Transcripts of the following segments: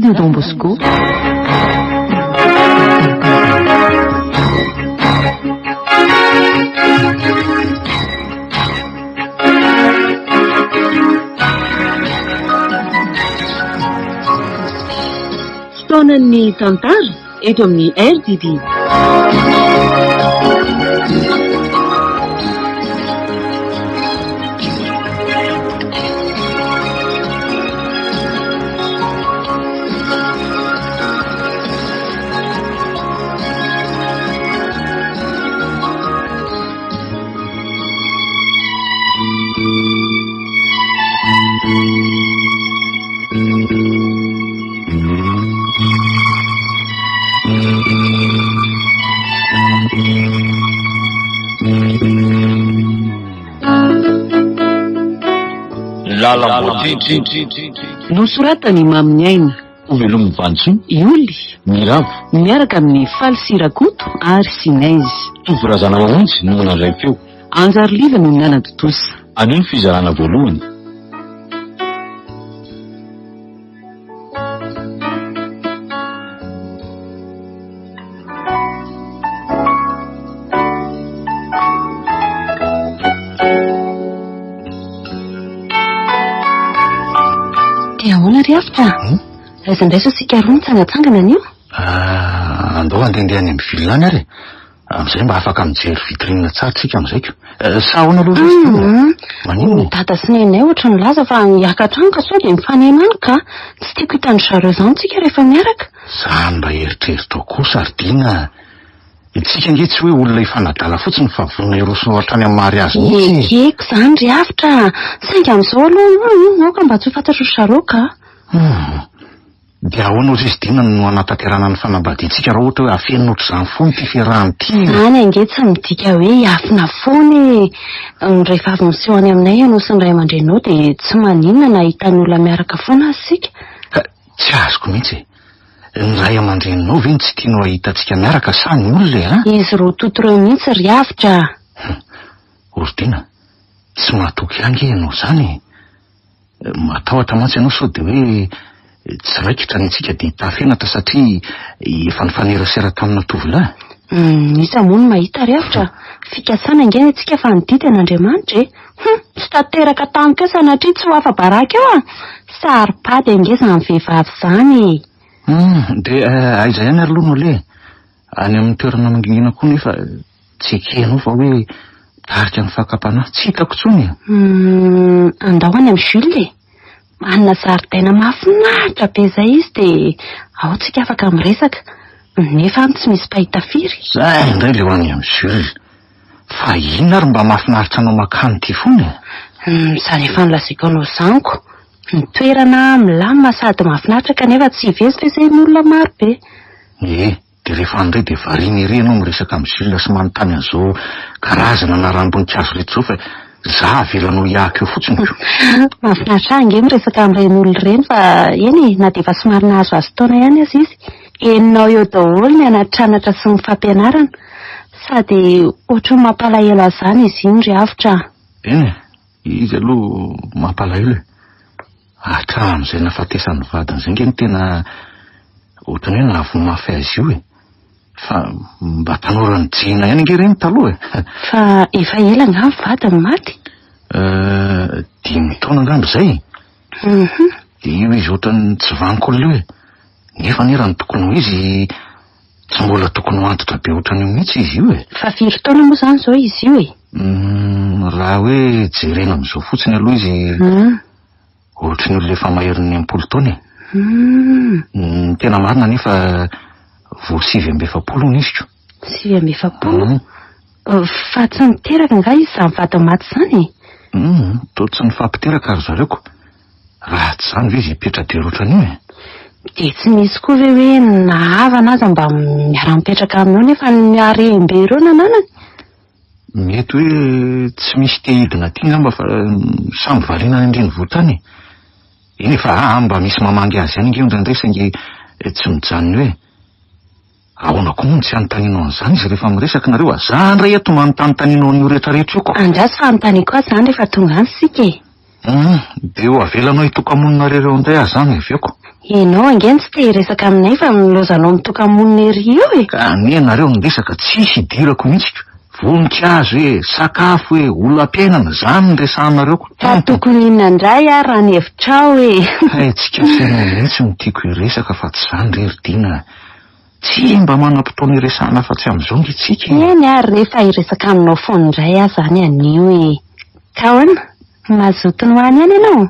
Radio Don Bosco. Fotoanan'ny tantara eto amin'ny RDB. Nosoratany Maminy Aina Ovelominy Vantsony Ioly Miravo miaraka amin'ny Faly Sirakoto ary Sinaizy. Tovorazana mahitsy no nanandray feo. Anjary Liva no nianatotosa. Anio ny fizarana voalohany. Riafitra, raizandraisa sika roa mitsangatsangana anio? Andao andehandeha any amin'ny vilany ary. Amizay mba afaka mijery vitrine tsara tsika amizayko. Sa ahoana aloha izy? Manino? Dada sy nenay ohatra ny laza fa hiakatrano ka sao dia mifanenano ka tsy tiako hitandro zareo izany tsika rehefa miaraka. Zany mba eritreritra koa sardina. Itsika nge tsy hoe olona ifanadala fotsiny fa vonona iroso hatrany amin'ny mariazy mihitsy. Ekeko zany Riafitra. Saingy amin'izao aloha aoka mba tsy ho fantatro zareo ka. Dia ahoana ozy izy dina no anatanterana ny fanambadiantsika raha ohatra hoe afenina ohatr'izany foana ty fiarahany ty. Any ange tsy midika hoe hiafina foana rehefa avy miseho any aminay ianao sy ny ray aman-drenao dia tsy maninona na hitan'ny olona miaraka foana asika. Tsy azoko mihitsy. Ny ray aman-drenao ve tsy tianao ahitantsika miaraka sa ny olona Izy roa totoreo mihitsy Riafitra. Ordina, tsy mahatoky ange ianao zany. Matahotra mantsy ianao sao dia hoe tsy raikitra ny antsika dia tafenatra satria efa nifanerasera tamina tovolahy. Isa moa no mahita Riafitra. Fikasana ingeny antsika fa nididy an'Andriamanitra e. Tsy tanteraka tamika sanatria tsy ho afa-baraka eo Saripady ange izany vehivavy izany. Dia aiza ihany ary aloha no le any amin'ny toerana mangingina koa nefa tsy ekenao fa hoe tarika ny fakapanahy tsy hitako tsony. Andao any amin'ny Jules manana zaridaina mahafinaritra be izay izy dia ao tsika afaka miresaka nefa tsy misy mpahita firy. Zay indray le ho any amin'ny Jules. Fa inona ary mba mahafinaritra anao makany ty foana? Izany efa nolazaiko anao zaniko. Ny toerana milamina sady mahafinaritra kanefa tsy hivezivezen'ny olona maro be. Dia rehefa andray dia variana ery ianao miresaka amin'ny Jules sy manontany an'izao karazana na ranom-boninkazo rehetra izao fa za avelanao hiahaka eo fotsiny. Mahafinaritra ange miresaka amin'ireny olona ireny fa eny na dia efa somary nahazoazo taona ihany aza izy. Eninao eo daholo ny anatranatra sy ny fampianarana sady ohatran'ny mampalahelo azany izy iny Riafitra. Izy aloha mampalahelo hatramin'izay nahafatesan'ny vadiny izay nge ny tena ohatrany hoe nahavomafy azy io fa mba tanora ny jena ihany nge reny taloha Fa efa ela nga ny vadiny maty? 5 taona angambo izay. Io izy ohatrany tsy vaniko ilay nefa ny raha ny tokony ho izy tsy mbola tokony ho antitra be ohatrany io mihitsy izy io Fa 4 taona moa izany izao izy io raha hoe jerena amin'izao fotsiny aloha izy ohatrany olona efa maherin'ny 10 taona tena marina nefa vo 7-20 ny iziko. 7-20? Fa tsy niteraka nga izy izany vadiny maty izany to tsy nifampiteraka ary zareoko. Raha tsy izany ve izy hipetra-dery ohatran'io dia tsy misy koa ve hoe nahavana aza mba miara-mipetraka aminao nefa miarembe ireo nananany? Mety hoe tsy misy tehidina ty ngamba fa samy variana ny andrenivohitany. Iny efa mba misy mamangy azy ihany nge indraindray saingy tsy mijanony hoe ahoana koa moa tsy anontanianao an'izany izy rehefa miresaka nareo zany ray eto manontanontanianao an'io rehetrarehetra io ko. Andraso fa anontaniako azy zany rehefa tonga any sika dia eo avelanao hitokamonina rereo indray ahy zany aveako. Ianao angeny tsy te resaka aminay fa milozanao mitoka-monina ery eo e. Ka ny nareo miresaka tsisy idirako mihitsy. Voninkazo sakafo olom-piainana zany ny resahanareo. Tokony inona indray raha ny hevitrao tsika sainao mihitsy no tiako iresaka fa tsy zany reridina. Tsy mba manam-potoana iresahana fa-tsy amin'izao ngitsika. Eny ary rehefa iresaka aminao foana indray zany anio Ka hoana? Mazoto ny hoany ihany ianao?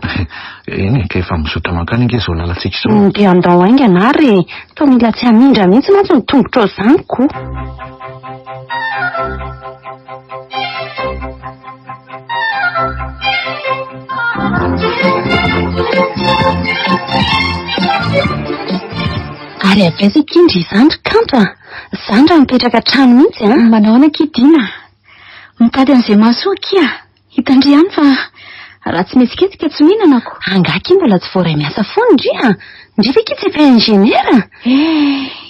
Eny ka efa mizoto mankany inge izao lalantsika izao. Dia andao aingana ary toa mila tsy hamindra mihitsy mantsy ny tongotra izaniko. Ary avesaka indry izandry kanto Zandra mipetraka trano mihitsy Manao nakidina. Mitady an'izay mahasoa kia. Hitandry ihany fa raha tsy mihetsiketika tsy mihinanako. Angaky mbola tsy voaray miasa foana ndry ndry ve ki tsy efa inziniera?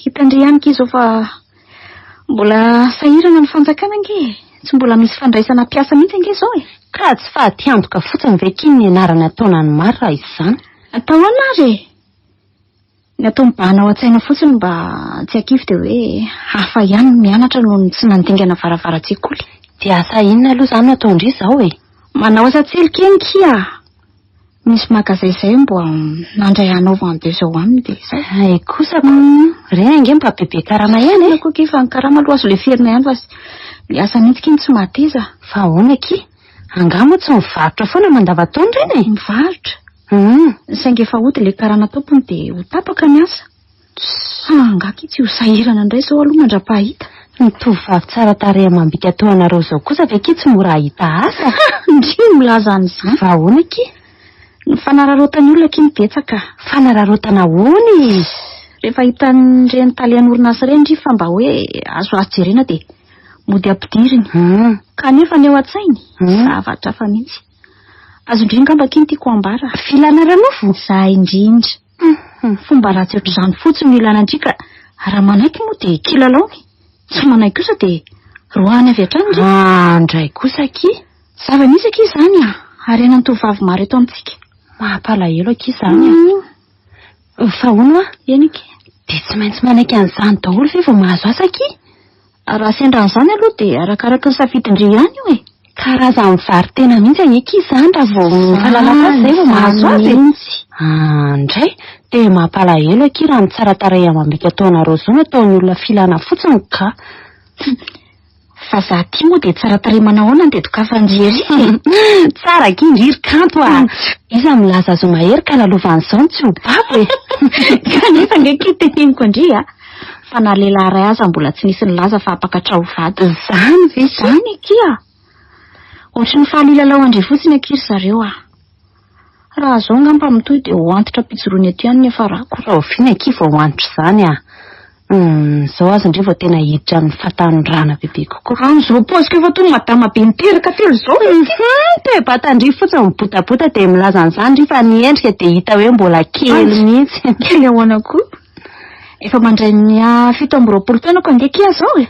Hitandry ihany kizao fa mbola sahirana ny fanjakana nge. Tsy mbola misy fandraisana mpiasa mihitsy nge zao Ka tsy fahaty-antoka fotsiny ve ki ny anarana ataona ny maro raha izany? Atao anary ny atao mibahana ao an-tsaina fotsiny mba tsy hakify dia hoe hafa ihany mianatra noho tsy nandingana varavara-tsekoly. Dia asa inona aloha izany atao indry izao Manao asa tselika kia. Misy magazay izay mbo nandray anaova an'be zao aminy dia izay. Ay kosa reny ange mba bebe karama ihany Koa fa ny karama aloha azo le ferina ihany fa miasa mihitsy ny tsy mateza. Fa ahoana ki? Angamo tsy mivarotra foana mandava-taona reny Mivarotra. Saingy efa hody le karana tompony dia ho tapaka ny asa. Angaky tsy ho sahirana indray zao aloha mandra-pahita. Ny tovovavy tsara tarehy amam-bika toa anareo zao kosa ve ki tsy mora hahita asa? Ndry milaza an'izany. Fa ahoana ki? Ny fanararotany olona ki mibetsaka. Fanararotana ahoany? Rehefa hitan'ireny talian'orinasa ireny ndry fa mba hoe azo jerena dia mody ampidiriny. Kanefa ny eo an-tsainy zavatra hafa mihitsy. Azo indrindra ngamba kiny tiako ambara. Filana ranofo? Za indrindra. Fomba ratsy ohatr'izany fotsiny no ilana ndrika. Raha manaiky moa dia kilalao. Tsy manaiky kosa dia roany avy hatrany ndry. Ndray kosa ki? Zava-misy aki izany ary ana ny tovavy maro eto amintsika. Mampalahelo aki izany Fa hono Eny ki. Dia tsy maintsy manaiky an'izany daholo ve vao mahazo asa ki? Raha sendran'izany aloha dia arakaraka ny safidindry ihany io Karazany vary tena mihitsy angeky izany raha vao mifalalaka izay vao mahazo azy. Ndray dia mampalahelo aki raha ny tsara tarehy amam-bika ataonareo zao nataon'ny olona filana fotsiny ka. Fa za ty moa dia tsara tarehy manao ahoana dia dokafandry Tsara kindriry kanto Iza milaza azo mahery ka lalovan'izao ny tsy ho babo Kanefa ngeky teneniko indry fa na lehilahy ray aza mbola tsy nisy nilaza fa apakatra ho vady. Zany ve Zany kia. Ohatry ny fahalilalao andry fotsiny akiry zareo Raha zao ngamba mitoy dia ho antitra pitsirony aty ihany ny afarako. Raha oviana aki vao antitra izany Zao azy indray vao tena hiditra ny fatanyrana bebe kokoa. Amin'izao paozika efa toy ny madama be niteraka telo zao Te-batandry fotsiny mibotabota dia milaza an'izany ndry fa ny endrika dia hita hoe mbola kely mihitsy. Kely ahoana koa. Efa mandray ny 7 taona ko ange kia zao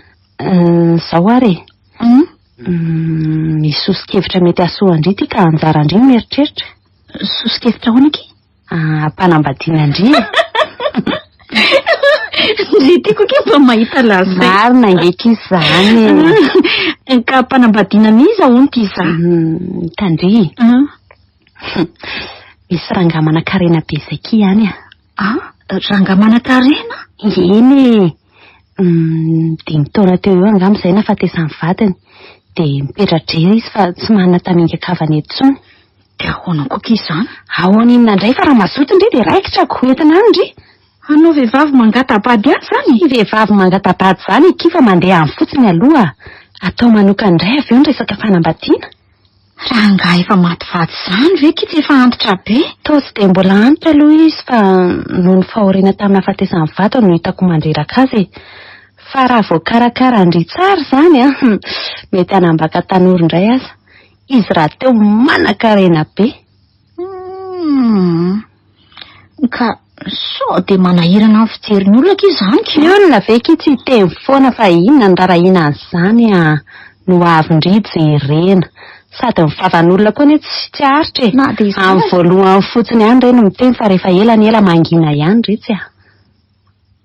Zao ary misy sosikevitra mety asoa andry ty ka anjara andry mieritreritra. Sosikevitra ahoana ki? Mpanambadiana andry Ndry tiako ki mba mahita lazay. Marina angeky izany Ka mpanambadiana miza hono ty izany. Tandry misy rangamana karena be izay ki ihany rangamana karena? Eny 5 taona teo eo angamba izay nafatesany vadiny dia mipetra-drera izy fa tsy manana tamingakavana etsony. Dia ahoana koa ki izany? Ahoana inona indray fa raha mazoto indray dia raikitra ko entina any ndry. Anao vehivavy mangata-bady any zany? Vehivavy mangata-bady zany ki fa mandeha amin'ny fotsiny aloha. Atao manoka indray avy eo ny resaka fanambadiana. Raha nga efa maty vady zany ve ki tsy efa antitra be? Toa tsy dia mbola antitra aloha izy fa noho ny fahoriana tamin'ny nafatesany vatany no hitako mandreraka azy. Fa raha vao karakara andry tsara izany mety hanambaka tanora indray aza. Izy raha teo manan-karena be. Ka sao dia manahirana amin'ny fijerin'ny olona ki izany ki? Ny olona ve ki tsy hiteny foana fa inona ny rarahina an'izany no avy ndry jerena. Sady mivavan'olona koa ny tsy aritra Na dia izany amin'ny voalohany fotsiny ihany ireny miteny fa rehefa ela mangina ihany retsy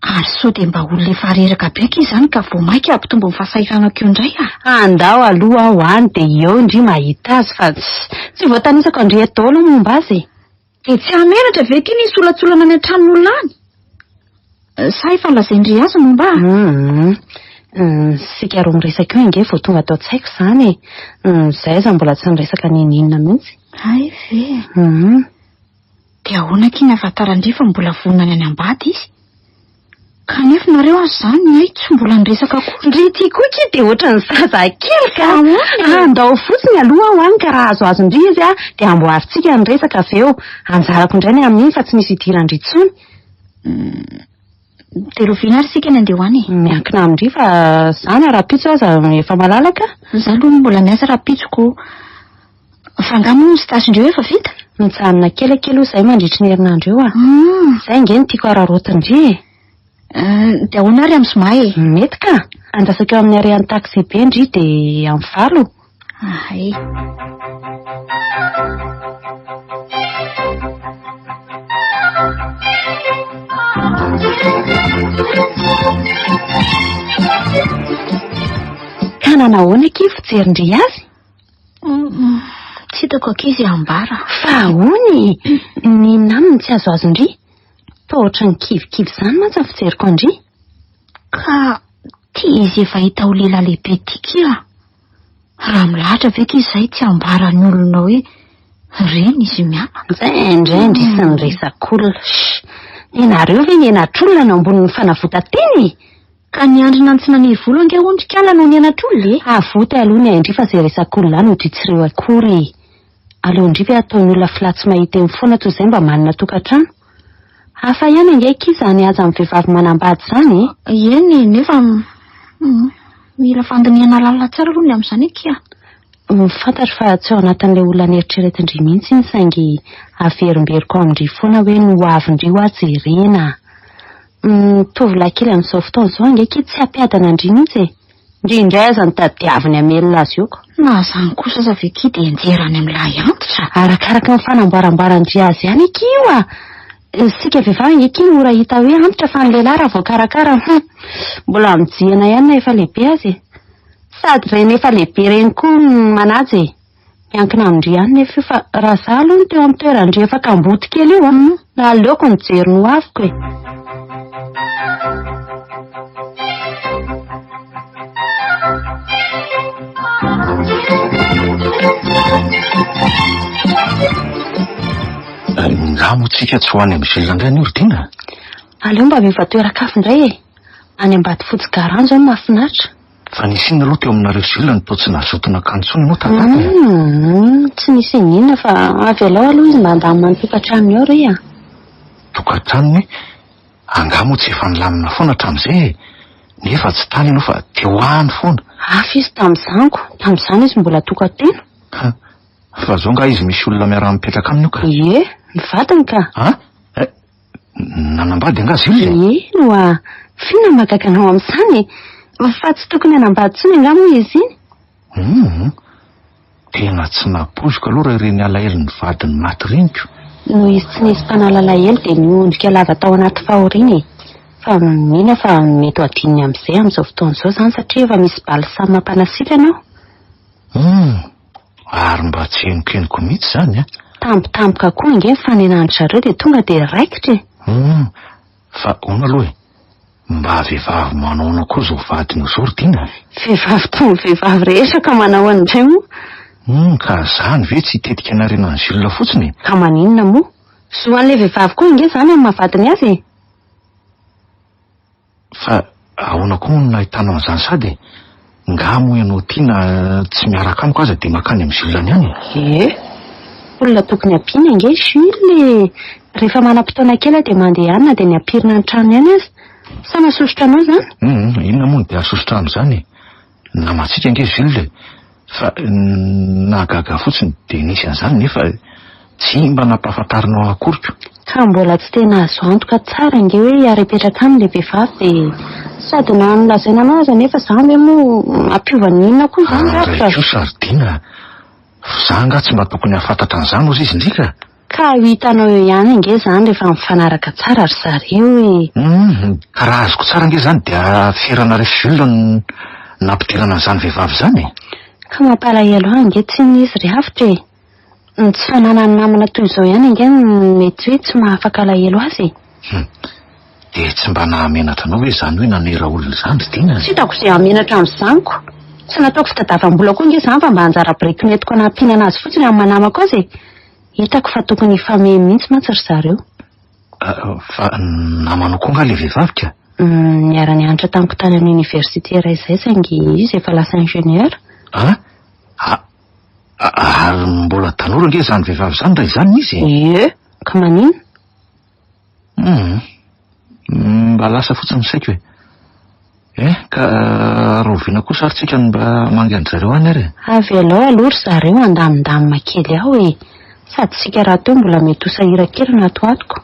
Ary sao dia mba olona efa reraka be izy izany ka vao mainka hampitombo ny fahasahiranako io indray andao aloha aho any dia eo indry mahita azy fa tsy voatanisako andry daholo momba azy Dia tsy hamenatra ve ity nisy olatsolana any an-tranon'olona any? Sa efa lazaindry azy momba sika roa miresaka eo inge vao tonga atao tsy haiko izany izay aza mbola tsy niresaka ninona mihitsy Ay ve Dia ahoana kiny ahafantarandry fa mbola vonana any ambady izy kanefa nareo azy izany ay tsy mbola niresaka koa ndry ty koa ki dia ohatran'ny zazakely ka andao fotsiny aloha aho any ka raha azo indry izy dia amboarintsika niresaka avy eo anjarako indray ny amin'iny fa tsy misy idirandry intsony dia roviana ary sika ny andeha hoany miankina amindry fa izany raha-pitso aza efa malalaka Zaho aloha mbola miasa raha-pitsoko fa angamba sy tasindreo efa vita mijanona kelakely izay mandritry ny herinandro eo izay inge ny tiako araroatindry dia ahoana ary amin'ny zoma mety ka andrasaka eo amin'ny arean'ny taxi be indry dia amin'ny valo ay ka nanahoana ki fijerindry azy tsy hitako ankizy ambara fa ahoany ny naminy tsy azo azondry toa ohatra ny kivikivy izany mantsy ny fijeriko andry ka tia izy efa hita ho lehilahy lehibe tika raha milahatra ve kizy izay tsy ambara ny olona hoe reny izy miana indraindray sy ny resak'olona ianareo ve ny enatr'olona no ambonin'ny fanavotan-teny ka ny andrina ny tsy naniry volo ange ondrikala no ny enatr'olona avoty aloha ny aindry fa izay resak'olona any ho ditsireo akory aleo indry ve ataon'ny olona filatsy mahita eny foana toy izay mba manana tokantrano hafa ihany ange kizany aza amin'ny vehivavy manambady izany eny nefa mila fandiniana lalina tsara aloha ny amin'izany ekia fantatra fa tsy ao anatin'ilay olona nieritreretindry mihitsy iny saingy averimberiko amindry foana hoe no avindry ho ajerena tovolahy kely amin'izao fotoana izao ange ki tsy hampiadana andry mihitsy indrindray aza ny tadiaviny hamelona azy ioko na izany kosa aza ve ki dia enjerany amin'ilay antitra arakaraka ny fanamboaramboarandry azy ihany eky io sika vehivavy ange ki mora hita hoe antitra fa ny lehilahy raha voakarakara mbola mijihana ihany na efa lehibe azy sady ireny efa lehibe ireny koa manaja miankina amindry ihany nefa fa raha izaho aloha no teo amin'ny toerandry efa kamboty kely io na aleoko nijery no aviko ngamotsika tsy ho any amin'ny vilona indray ny ordina aleo mba mivatoeran-kafo indray any ambady fotsy garano izao no mahafinaritra fa nisy iny aloha teo aminareo vilona ny tao tsy nazotona kantsony moa tatata tsy nisy inona fa avy alao aloha izy mba andamina ny tokantranony ao re tokantranony angamo tsy efa nilamina foana hatramin'izay nefa tsy tany ianao fa teo any foana hafa izy tamin'izany izy mbola tokantena fa zao nga izy misy olona miara-mipetraka aminy io ka mivadiny ka nanambady angazy izy no fina magaganao amin'izany fa tsy tokony hanambady tsony angamo izy iny tena tsy napozoka aloha raha ireny alahelo ny vadiny maty reniko no izy tsy nisy mpanala alahelo dia niondrika lava tao anaty fahoriana fa mino fa mety ho adininy amin'izay amin'izao fotoana izao izany satria efa misy baly samy mampanasiaka ianao ary mba tsy henoko mihitsy izany tampotampoka koa inge mifanenandry zareo dia tonga dia raikitra fa ona aloha mba vehivavy manaona koa zao vadiny zao ordina vehivavy toy ny vehivavy rehetra ka manao an'indray moa ka izany ve tsy hitetika anarena ny vilona fotsiny ka maninona moa zo an'ilay vehivavy koa inge izany amin'ny mahavadiny azy fa ahoana koa no nahitana an'izany sady ngamo ianao tiana tsy miaraka amiko aza dia makany amin'ny vilany any olona tokony ampiana inge Jules rehefa manam-potoana kely dia mandeha ihany na dia ny ampirina ny trano ihany azy sa masosotra anao izany inona moa no dia asosotra amin'izany namatsika inge Jules fa nahagaga fotsiny dia nisy an'izany nefa tsy mba nampahafantarinao akoriko ka mbola tsy tena azo antoka tsara inge hoe hiara-petraka amin'ilay vehivavy dia sady na nolazaina anao aza nefa izany hoe moa ampiovany inona koa izany raiko sardina Za nga tsy mba tokony hafantatra an'izany ozy izy ndrika. Ka ho hitanao eo ihany nge zany rehefa mifanaraka tsara ry zareo Ka raha azoko tsara nge zany dia ferana refilo ny nampidirana an'izany vehivavy zany. Ka mampalahelo ahy nge tsy nisy ry avitra e. Ny tsy fananany namana toy izao ihany nge mety hoe tsy mahafaka alahelo azy. Dia tsy mba nahamenatra anao hoe zany hoe nanera olona zany sy dina. Tsy hitako izay hamenatra amin'izaniko. Tsy nataoko fitadiavam-bola koa nge zany fa mba hanjara biriky netiko anampiana azy fotsiny amin'ny manamako azy e. Hitako fa tokony hifamehy mihitsy mantsy ry zareo. Fa namanao koa nga le vehivavy ka? Niara-nianatra tamiko tany amin'ny université iray izay saingy izy efa lasa ingénieur. Ary mbola tanora nge zany vehivavy zany raha izany izy? Ie, ka manino? Mba lasa fotsiny misaiko hoe. Ka roviana kosa ary tsika mba mangandry zareo any ary. Avy alao aloha ry zareo andamindamina kely aho e. Sady sika raha teo mbola mety ho sahira kely no atoatoko.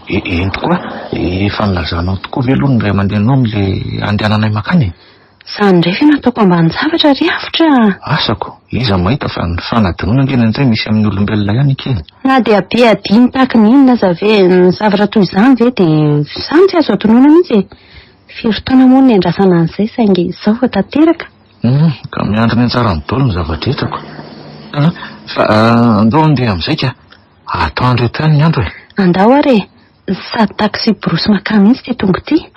Eny tokoa, efa nilazanao tokoa ve aloha ny ray aman-drenao amin'le andehananay makany? Zany ndray nataoko ambany zavatra ry avitra. Asako, iza mahita fa ny fanadinoana angena indray misy amin'ny olombelona ihany kely. Na dia be adiny tahaka ny inona aza ve ny zavatra toy izany ve dia izany tsy azo adinoana mihitsy e. Firy taona moa ny andrasana an'izay saingy izao vao tanteraka. Ka miandry ny anjara ny dolo ny zavadretako. Fa andao andeha amin'izay ka atao andro eto ihany ny andro e. Andao ary e. Sady taxi borosy makany mihitsy ty tongo ty.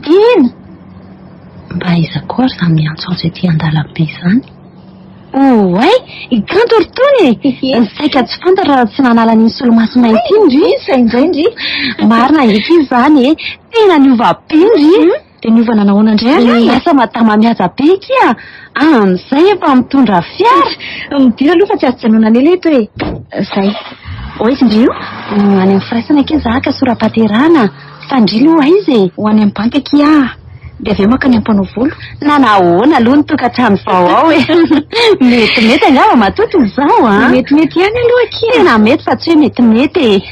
Dina! Mba iza koa ry zany miantso azy ety an-dalambe izany. Oay, ikanto ry tony e! Saika tsy fantatra raha tsy nanala ny solomaso mainty indry. Izay indray indry. Marina eky izany e, tena niova be indry. Dia niova nanahoana indray lasa matama mihaja be kia. Amin'izay efa mitondra fiara. Midira aloha fa tsy azo janonana eto e. Zay. Oizy indry io? Any amin'ny firaisana ake zahaka sora-paterana. Fa indry aloha izy e. Ho any amin'ny banky kia. Dia avy eo makany ampanao volo. Na nahoana aloha ny tokantrano vao ao e. Metimety angamba matoto izao a. Metimety ihany aloha kia. Tena mety fa tsy hoe metimety e.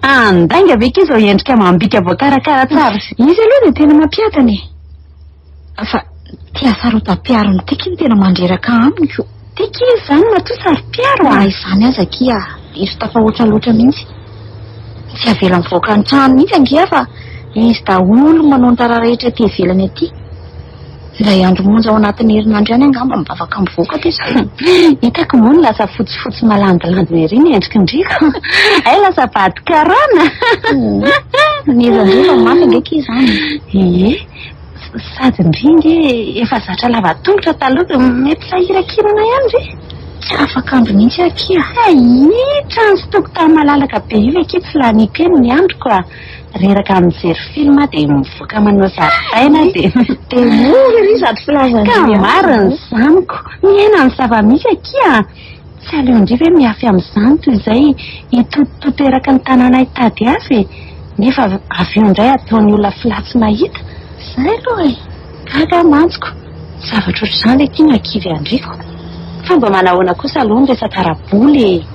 Andainga ve ke izao endrika mambika voakarakara tsara. Izy aloha dia tena mampiatana e. Fa tia sarotam-piaro ny tiky ny tena mandreraka aminy ko. Tiky izany matoa saro-piaro a. Izany aza kia. Izy tafahoatra loatra mihitsy. Tsy avela mivoaka ny trano mihitsy angia fa izy daholo manao ny tara rehetra ety ivelany aty. Ilay andro monja ao anatin'ny herinandro ihany angamba mibavaka mivoaka ty izay. Hitako moa ny lasa fotsifotsy malandilandina ery ny endriky ndriko. Ay lasa vadikarana. Niza ndray fa mafy ndraiky izany. Sady ndringy efa zatra lava tongotra taloha mety sahirakirana ihany ve? Tsy afaka andro mihitsy akia. Trano sy tokotany malalaka be io eky tsy laniko eny ny androko a. Reraka mijery film dia mivoaka manao zaridaina dia moa ry sady filazana. Ka marina zaniko. Miaina ny zava-misy akia. Tsy aleo indray ve miafy amin'izany toy izay hitototeraka ny tanàna hitady azy nefa avy eo indray ataon'ny olona filatsy mahita. Izay aloha e. Gaga mantsiko. Zavatra ohatr'izany aky no ankivy andriko. Fa mba manahoana kosa aloha ny resaka raboly.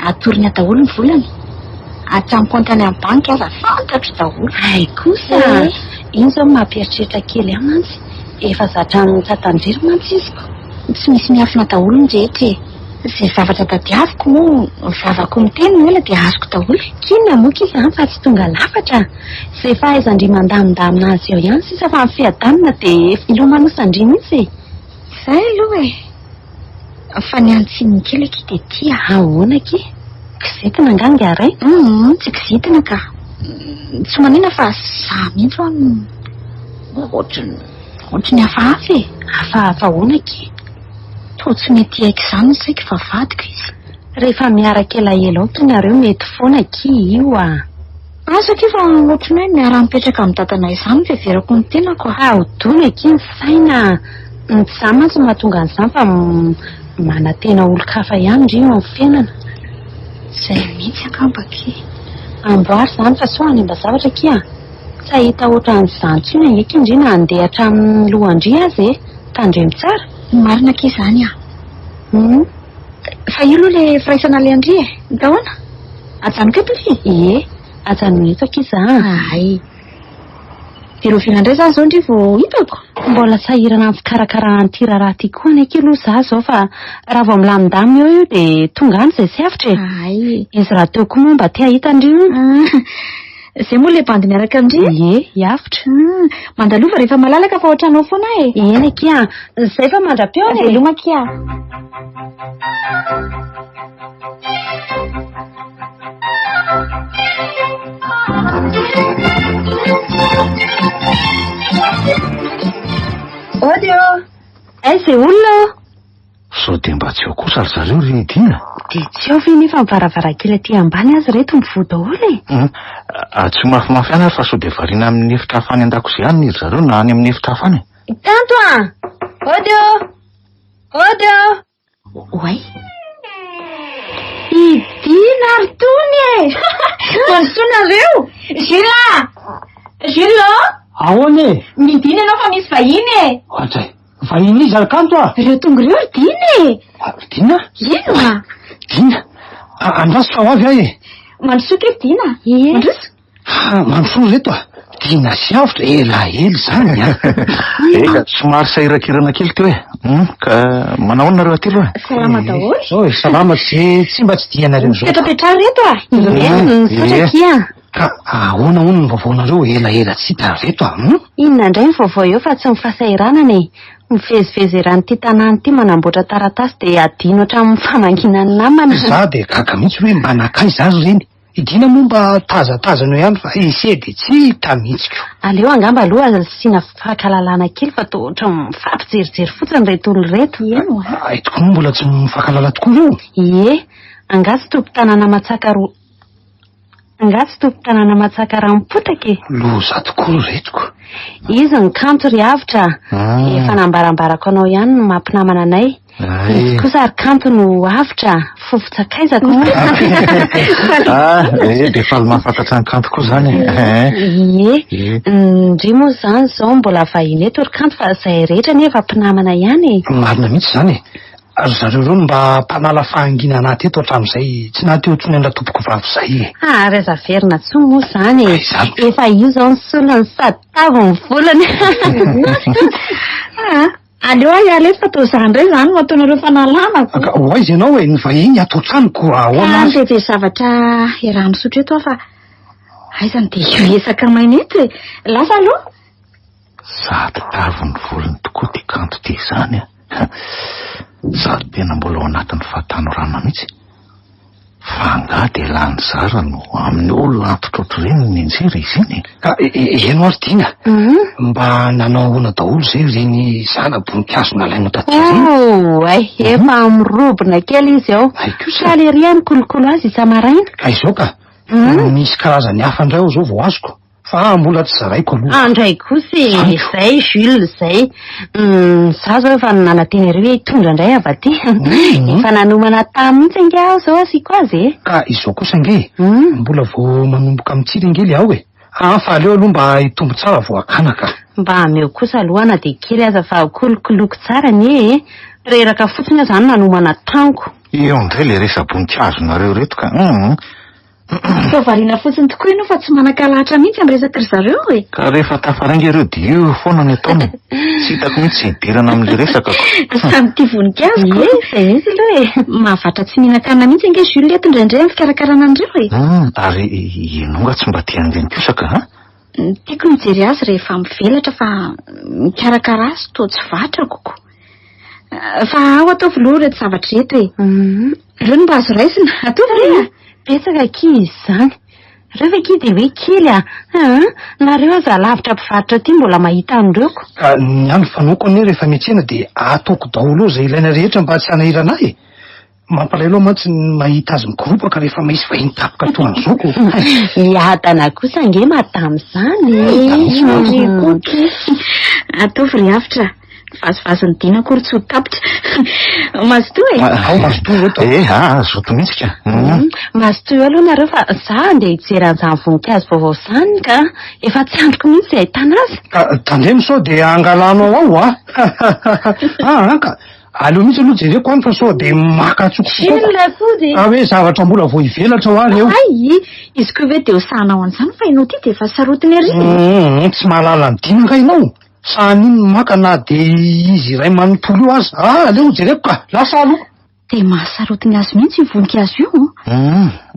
Atoriny daholo ny volany. Atramiko antany amin'ny banky aza fantatro daholo. Ay kosa. Iny izao mampieritreritra kely ahy mantsy. Efa zatra mitantandrero mantsy izy ko. Tsy misy miafina daholo ny rehetra e. Izay zavatra tadiaviko moa vavako miteny mola dia azoko daholo. Kinona moa ka izany fa tsy tonga lafatra. Izay fahaizandry mandamindamina azy eo ihany sisa fa mifiadanina dia ilomanosan-dry mihitsy e. Izay aloha e. Fa ny antsininy kely aky dia tia. Ahoana aky? Kizitina anganga aray? Tsy kizitina ka. Tsy manina fa za mihitsy ohatrany hafahafa e. Hafahafa ahoana aky? To tsy mety haiko izany saika fa vadiko izy. Rehefa miaraka elaela ao nareo mety foana aky io a. Asa fa ohatrany hoe miara-mipetraka amin'ny tatana izany fiheverako ny tenako. Ahodona aky ny saina. Ny tsy zany mantsy mahatonga an'izany fa manantena olo-kafa ihany indry eo amin'ny fiainana. Izay mihitsy angamba aky. Amboary izany fa soa any mba zavatra aky a. Tsy ahita ohatran'izany intsony eky indry na handeha hatramin'ny lohandry azy e. Tandremo tsara. Marina ke izany fa io aloha le firaisana le Andry taona ajanoko eto Ie, ajanona eto akiza. ay ireo vinandray zany zao ndry vao hitako. Mbola sahirana amin'ny fikarakarana an'ity raharaha ty koa anaky aloha za zao fa raha vao milamindamy eo dia tonga any izay sy avitra ay izy raha teo koa moa mba tia hita andrio. zay moa le bandy miaraka Andry Ie, hiavitra. mandalova rehefa malalaka fa ohatranao foana Eny akia, zay fa mandra-peo e. veloma kia. Odio, izay olona sao dia mba tsy eo kosa ry zareo ry Dina. dia tsy ao ve nefa mivaravarakely aty ambany azy reto mivoa daholo e. Tsy mafimafy any ary fa sao dia variana amin'ny efitra hafany an-dakozia any ry zareo na any amin'ny efitra hafany. Tanto Odio, Odio. Oay Idina ry tony e. mansoanareo Gila Gila Ahoana midina ianao fa misy vahiny Atray, vahiny izy alkanto ireo tonga ireo ry dina Dina? ino Dina? Andraso fa ho avy ahy e. mandrosoka ry dina mandroso Mandroso reto Dina sy avitra elaela zany Eka, somary sahirakirana kely teo e. Ka manao nareo aty aloha. salama daholo Salama tsy mba tsy dianareo zao. petrapetrary reto Satrakia. Ka ahoana hono ny vaovaonareo elaela tsy hita reto Inona indray ny vaovao eo fa tsy mifahasahiranana e. Mivezivezy eran'ity tanàna ity manamboatra taratasy dia adino hatramin'ny famangina ny namana. Za dia gaga mihitsy hoe mba nakaiza azy reny. Idina moa mba tazatazana eo ihany fa ise dia tsy hita mihitsiko. Aleo angamba aloha asiana fahakalalana kely fa toa ohatra mifampijerijery fotsiny reto olona reto. Itoko moa mbola tsy mifankalala tokoa io. Ie, angatsy tompo-tanàna Matsaka Rampotaka e. Loza tokoa retoko. Izy ny kanto ry avitra. Efa nambarambarako anao ihany no mampinamana anay. Izy kosa ary kanto no avitra fofotsakaizako. Dia faly mahafantatra ny kanto koa zany. Ie, ndry moa zany zao mbola vahiny eto ry kanto fa izay rehetra nefa mpinamana ihany e. Marina mihitsy zany e. Ary zareo reo mba mpanala fahangina anaty eto hatramin'izay tsy nateo tsony andra tompoko vavy izay e. Ary azaverina tsoa moa zany e. Efa io zao ny solony sady tavo ny volany. aleo ahy aleto fa tao zany indray zany no ataonareo fanalanako. Hoaizy ianao e ny vahiny ato tranoko ahoana azy. Dia zavatra iarahany sotro eto fa aizany dia io esaka maina eto e. Lasa aloha Sady tavo ny volony tokoa ty kanto ty zany a. Sady tena mbola ao anatin'ny fahatanorana mihitsy. Fa nga dia lany zara no amin'ny olona antitra ohatr'ireny ny enjery izy iny. Ka eno ary Dina. Mba nanao ahoana daholo zay reny zana-boninkazo nalainao taty reny. Ay, efa mirobona kely izy ao. Ka le riany kolokolo azy isa-maraina. Ka izao ka. Misy karazany hafa indray ao zao vao azoko. Fa mbola tsy zaraiko aloha. Andray kosa izay Jules izay. Za zao efa nananteny ireo hoe hitondra indray avy aty. Efa nanomana tany mihitsy ange aho zao asiko azy e. Ka izao kosa ange. Mbola vao manomboka mitsiry angely aho e. Fa aleo aloha mba hitombo tsara vao akanaka. Mba ameo kosa alohana dia kely aza fa kolokoloko tsara ny e. Reraka fotsiny aho zany nanomana tanko. Eo indray le resa-boninkazo nareo reto ka. fa variana fotsiny tokoa ianao fa tsy manan-kalahatra mihitsy amin'ny resaka ry zareo e. Ka rehefa tafarangy ireo dia io foana ny ataony. Tsy hitako mihitsy idirana amin'ilay resakako. Samy tia voninkazo koa. Izay izy aloha e. Mahavatra tsy mihinan-kanina mihitsy ange Jules eto indraindray amin'ny fikarakarana andreo e. Ary ianao nga tsy mba tia an'ireny kosaka ha? Tiako mijery azy rehefa mivelatra fa mikarakara azy toa tsy vatra koko. Fa ao atao filoha reto zavatra reto e. Ireo no mba azo raisina atao ve? Betsaka kizy zany. Reo ve kidy hoe kely nareo aza lavitra mpivarotra aty mbola mahita andreoko. Ka ny andro fanoako anie rehefa miantsena dia ataoko daholo izay ilaina rehetra mba tsy hanahirana ahy e. Mampalahelo mantsy ny mahita azy mikoropaka rehefa misy vahiny tapoka toa an'izoko. Hiadana kosa ange mahatamizany. Ataovy ry avitra. Vazivazin'ny dina akory tsy ho tapitra. Mazotoa e. Ao mazotoa eto. Zoto mihitsy ka. Mazotoa aloha nareo fa za andeha hijery an'izany voninkazo vaovao zany ka efa tsy androko mihitsy izay ahitana azy. Ka tandremo sao dia angalanao ao ka aleo mihitsy aloha jereko any fa sao dia maka tsokotsoko. Hoe zavatra mbola vao hivelatra ho ary eo. Ay, izy koa ve dia ho sahanao an'izany fa ianao ty dia efa sarotiny ary. Tsy mahalala ny dina ka ianao. Sahan'iny maka na dia izy iray manompolo io azy. Aleo jereko ka lasa aloha. Dia mahasarotiny azy mihitsy io voninkazo io.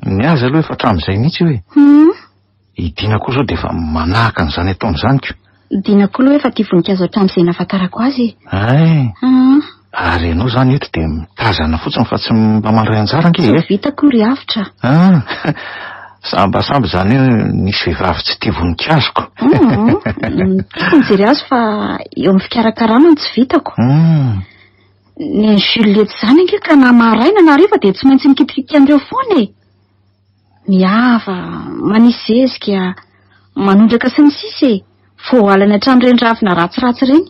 Ny azy aloha efa hatramin'izay mihitsy hoe. Dina koa zao dia efa manahaka an'izany ataon'izany ko. Dina koa aloha efa tia voninkazo hatramin'izay nahafantarako azy. Ary ianao zany eto dia mitazana fotsiny fa tsy mba mandray anjara ange e. Vitako ry avitra. Sambasamby zany hoe nisy vehivavy tsy tia voninkazo. Tiako mijery azy fa eo amin'ny fikarakarana tsy vitako. Ny Juliette zany ange ka na maraina na hariva dia tsy maintsy mikitikity andreo foana e. Miava, manisy zezika, manondraka sy ny sisa e. Vao alany hatrany ireny ravina ratsiratsy ireny.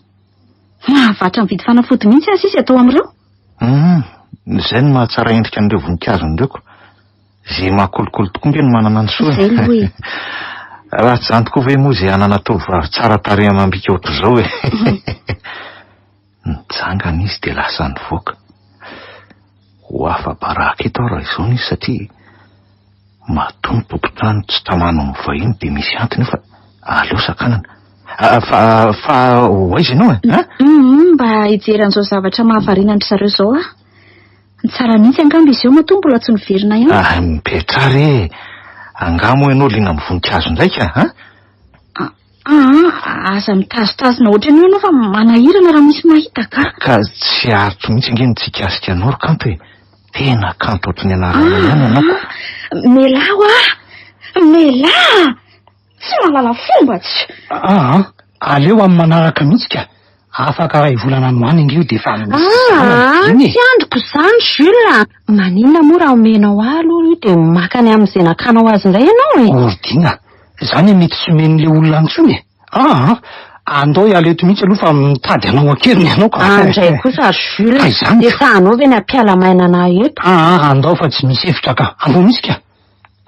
Mahavatra mividy fanafody mihitsy azy izy atao amin'ireo. Izay no mahatsara endrika an'ireo voninkazo ndreko. Izay mahakolokolo tokoa nge no manana ny soa. Izay aloha e. Raha tsy zany tokoa ve moa izay anana tovovavy tsara tarehy amam-bika ohatr'izao e. Nitsangana izy dia lasa nivoaka. Ho afa-baraka eto aho raha izao izy satria matoa ny tompon-trano tsy tamana ny vahiny dia misy antony fa aleo sakanana. Fa hoaiza ianao e? Mba hijery an'izao zavatra mahavariana andry zareo izao ah. Ny tsara mihitsy angamba izy eo matoa mbola tsy niverina ihany. Mipetrary e. Angamo ianao liana amin'ny voninkazo indraika aza mitazotazona ohatrany ianao fa manahirana raha misy mahita ka. Ka tsy arotro mihitsy nge nitsikasika anao ry kanto e. Tena kanto ohatry ny anarana ihany ianao. Melao Mela! Tsy mahalala fomba tsy. Aleo amin'ny manaraka mihitsy ka. Afaka raha ivolana noany ingeo dia fa tsy androko izany Jules. Maninona moa raha omenao aloha io dia makany amin'izay nakanao azy indray ianao e. Ordina. Izany mety tsy omen'ilay olona antsony e. Andao ialeto mihitsy aloha fa mitady anao akeriny ianao ka. Andray kosa Jules. Dia sahanao ve ny ampiala mainana eto. Andao fa tsy misy efitra ka. Andao misy ka.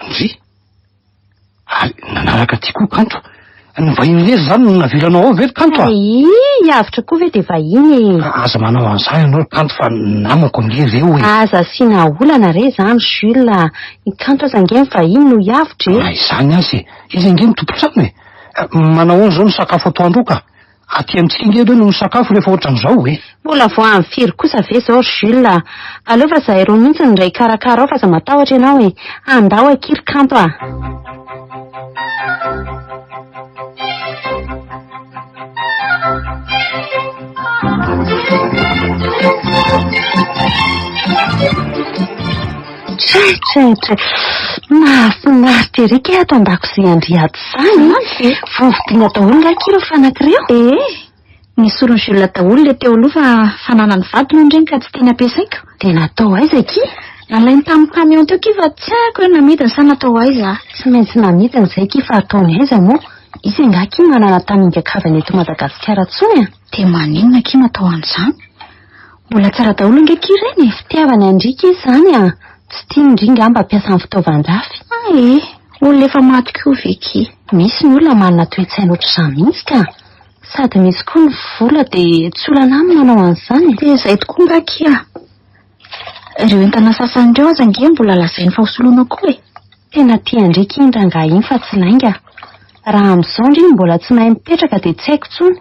Ndry. Nanaraka ty koa kanto. Ny vahiny lezy zany no navilanao ao ve kanto Avitra koa ve dia vahiny. Aza manao an'izany ianao kanto fa namako nge reo e. Aza asiana olana re zany Jules. Ny kanto aza nge vahiny no hiavitra e. Izany azy izy nge mitompo-trano e. Manao ao zao ny sakafo atoandro ka. Aty amintsika nge aloha no sakafo rehefa ohatran'izao e. Mbola vao amin'ny firy kosa ve zao Jules. Aleo fa zahay roa mihitsy ny ray karakara ao fa za matahotra ianao e. Andao akiry kanto a. Mahafinaritra ery ke ato an-dakozia andriato izany. Vovidiana daholo ngakiry fanankireo. Nisy orony Jules daholo le teo aloha fa nanany vadiny indreny ka tsy teny ampiasaiko. Dia natao aiza ki? Nalainy tamin'ny camion teo ki fa tsy haiko hoe namidiny sa natao aiza. Tsy maintsy namidiny izay ki fa ataony aiza moa. Izy ngaky manana tamingakavany eto Madagasikara tsony a. Dia maninona ki natao an'izany? Mbola tsara daholo nge ki ireny. Fitiavany andrika izy izany a. Tsy tia indringa mba ampiasa amin'ny fitaovan-drafy. Olona efa maty koa ve ki. Misy ny olona manana toe-tsaina ohatr'izany mihitsy ka. Sady misy koa ny vola dia tsy olana aminy manao an'izany. Dia izay tokoa mba ki a. Ireo entana sasan'ireo aza nge mbola lazainy fa hosoloana koa e. Tena tia andrika iny ranga iny fa tsy lainga. Raha amin'izao indriny mbola tsy mahay mipetraka dia tsy haiko tsony.